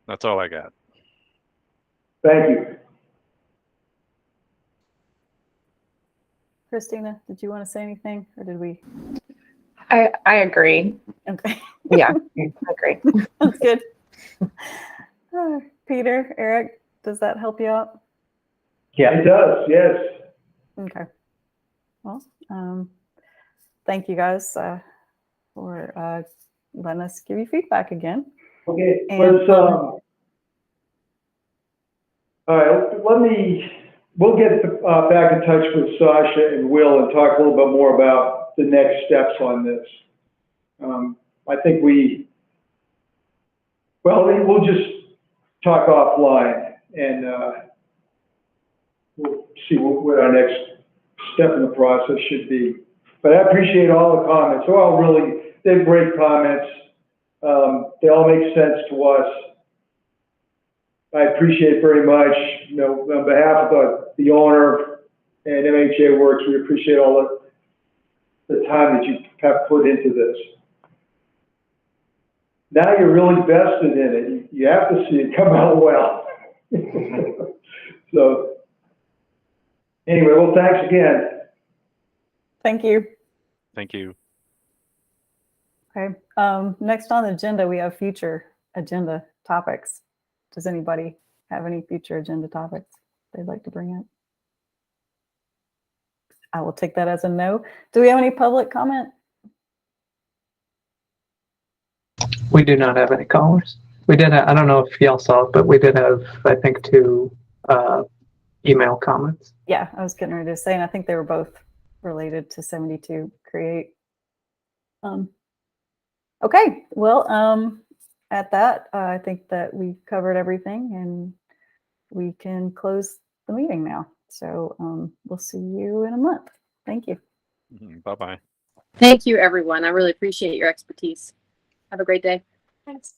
S6: That's all I got.
S11: Thank you.
S1: Christina, did you want to say anything or did we?
S7: I agree.
S1: Okay.
S7: Yeah, I agree.
S1: That's good. Peter, Eric, does that help you out?
S11: Yeah. It does, yes.
S1: Okay. Well, thank you guys for letting us give you feedback again.
S11: Okay,
S1: And,
S11: let's, all right, we'll get back in touch with Sasha and Will and talk a little bit more about the next steps on this. I think we'll just talk offline and we'll see what our next step in the process should be. But I appreciate all the comments. They're great comments. They all make sense to us. I appreciate very much, you know, on behalf of the owner and MHA Works, we appreciate all the time that you have put into this. Now you're really vested in it. You have to see it come out well. So, anyway, well, thanks again.
S1: Thank you.
S6: Thank you.
S1: Okay. Next on the agenda, we have future agenda topics. Does anybody have any future agenda topics they'd like to bring up? I will take that as a no. Do we have any public comment?
S9: We do not have any callers. We did have, I don't know if y'all saw it, but we did have, I think, 2 email comments.
S1: Yeah, I was getting ready to say, and I think they were both related to 72 Create. Okay, well, at that, I think that we've covered everything and we can close the meeting now. So we'll see you in a month. Thank you.
S6: Bye-bye.
S13: Thank you, everyone. I really appreciate your expertise. Have a great day.
S4: Thanks.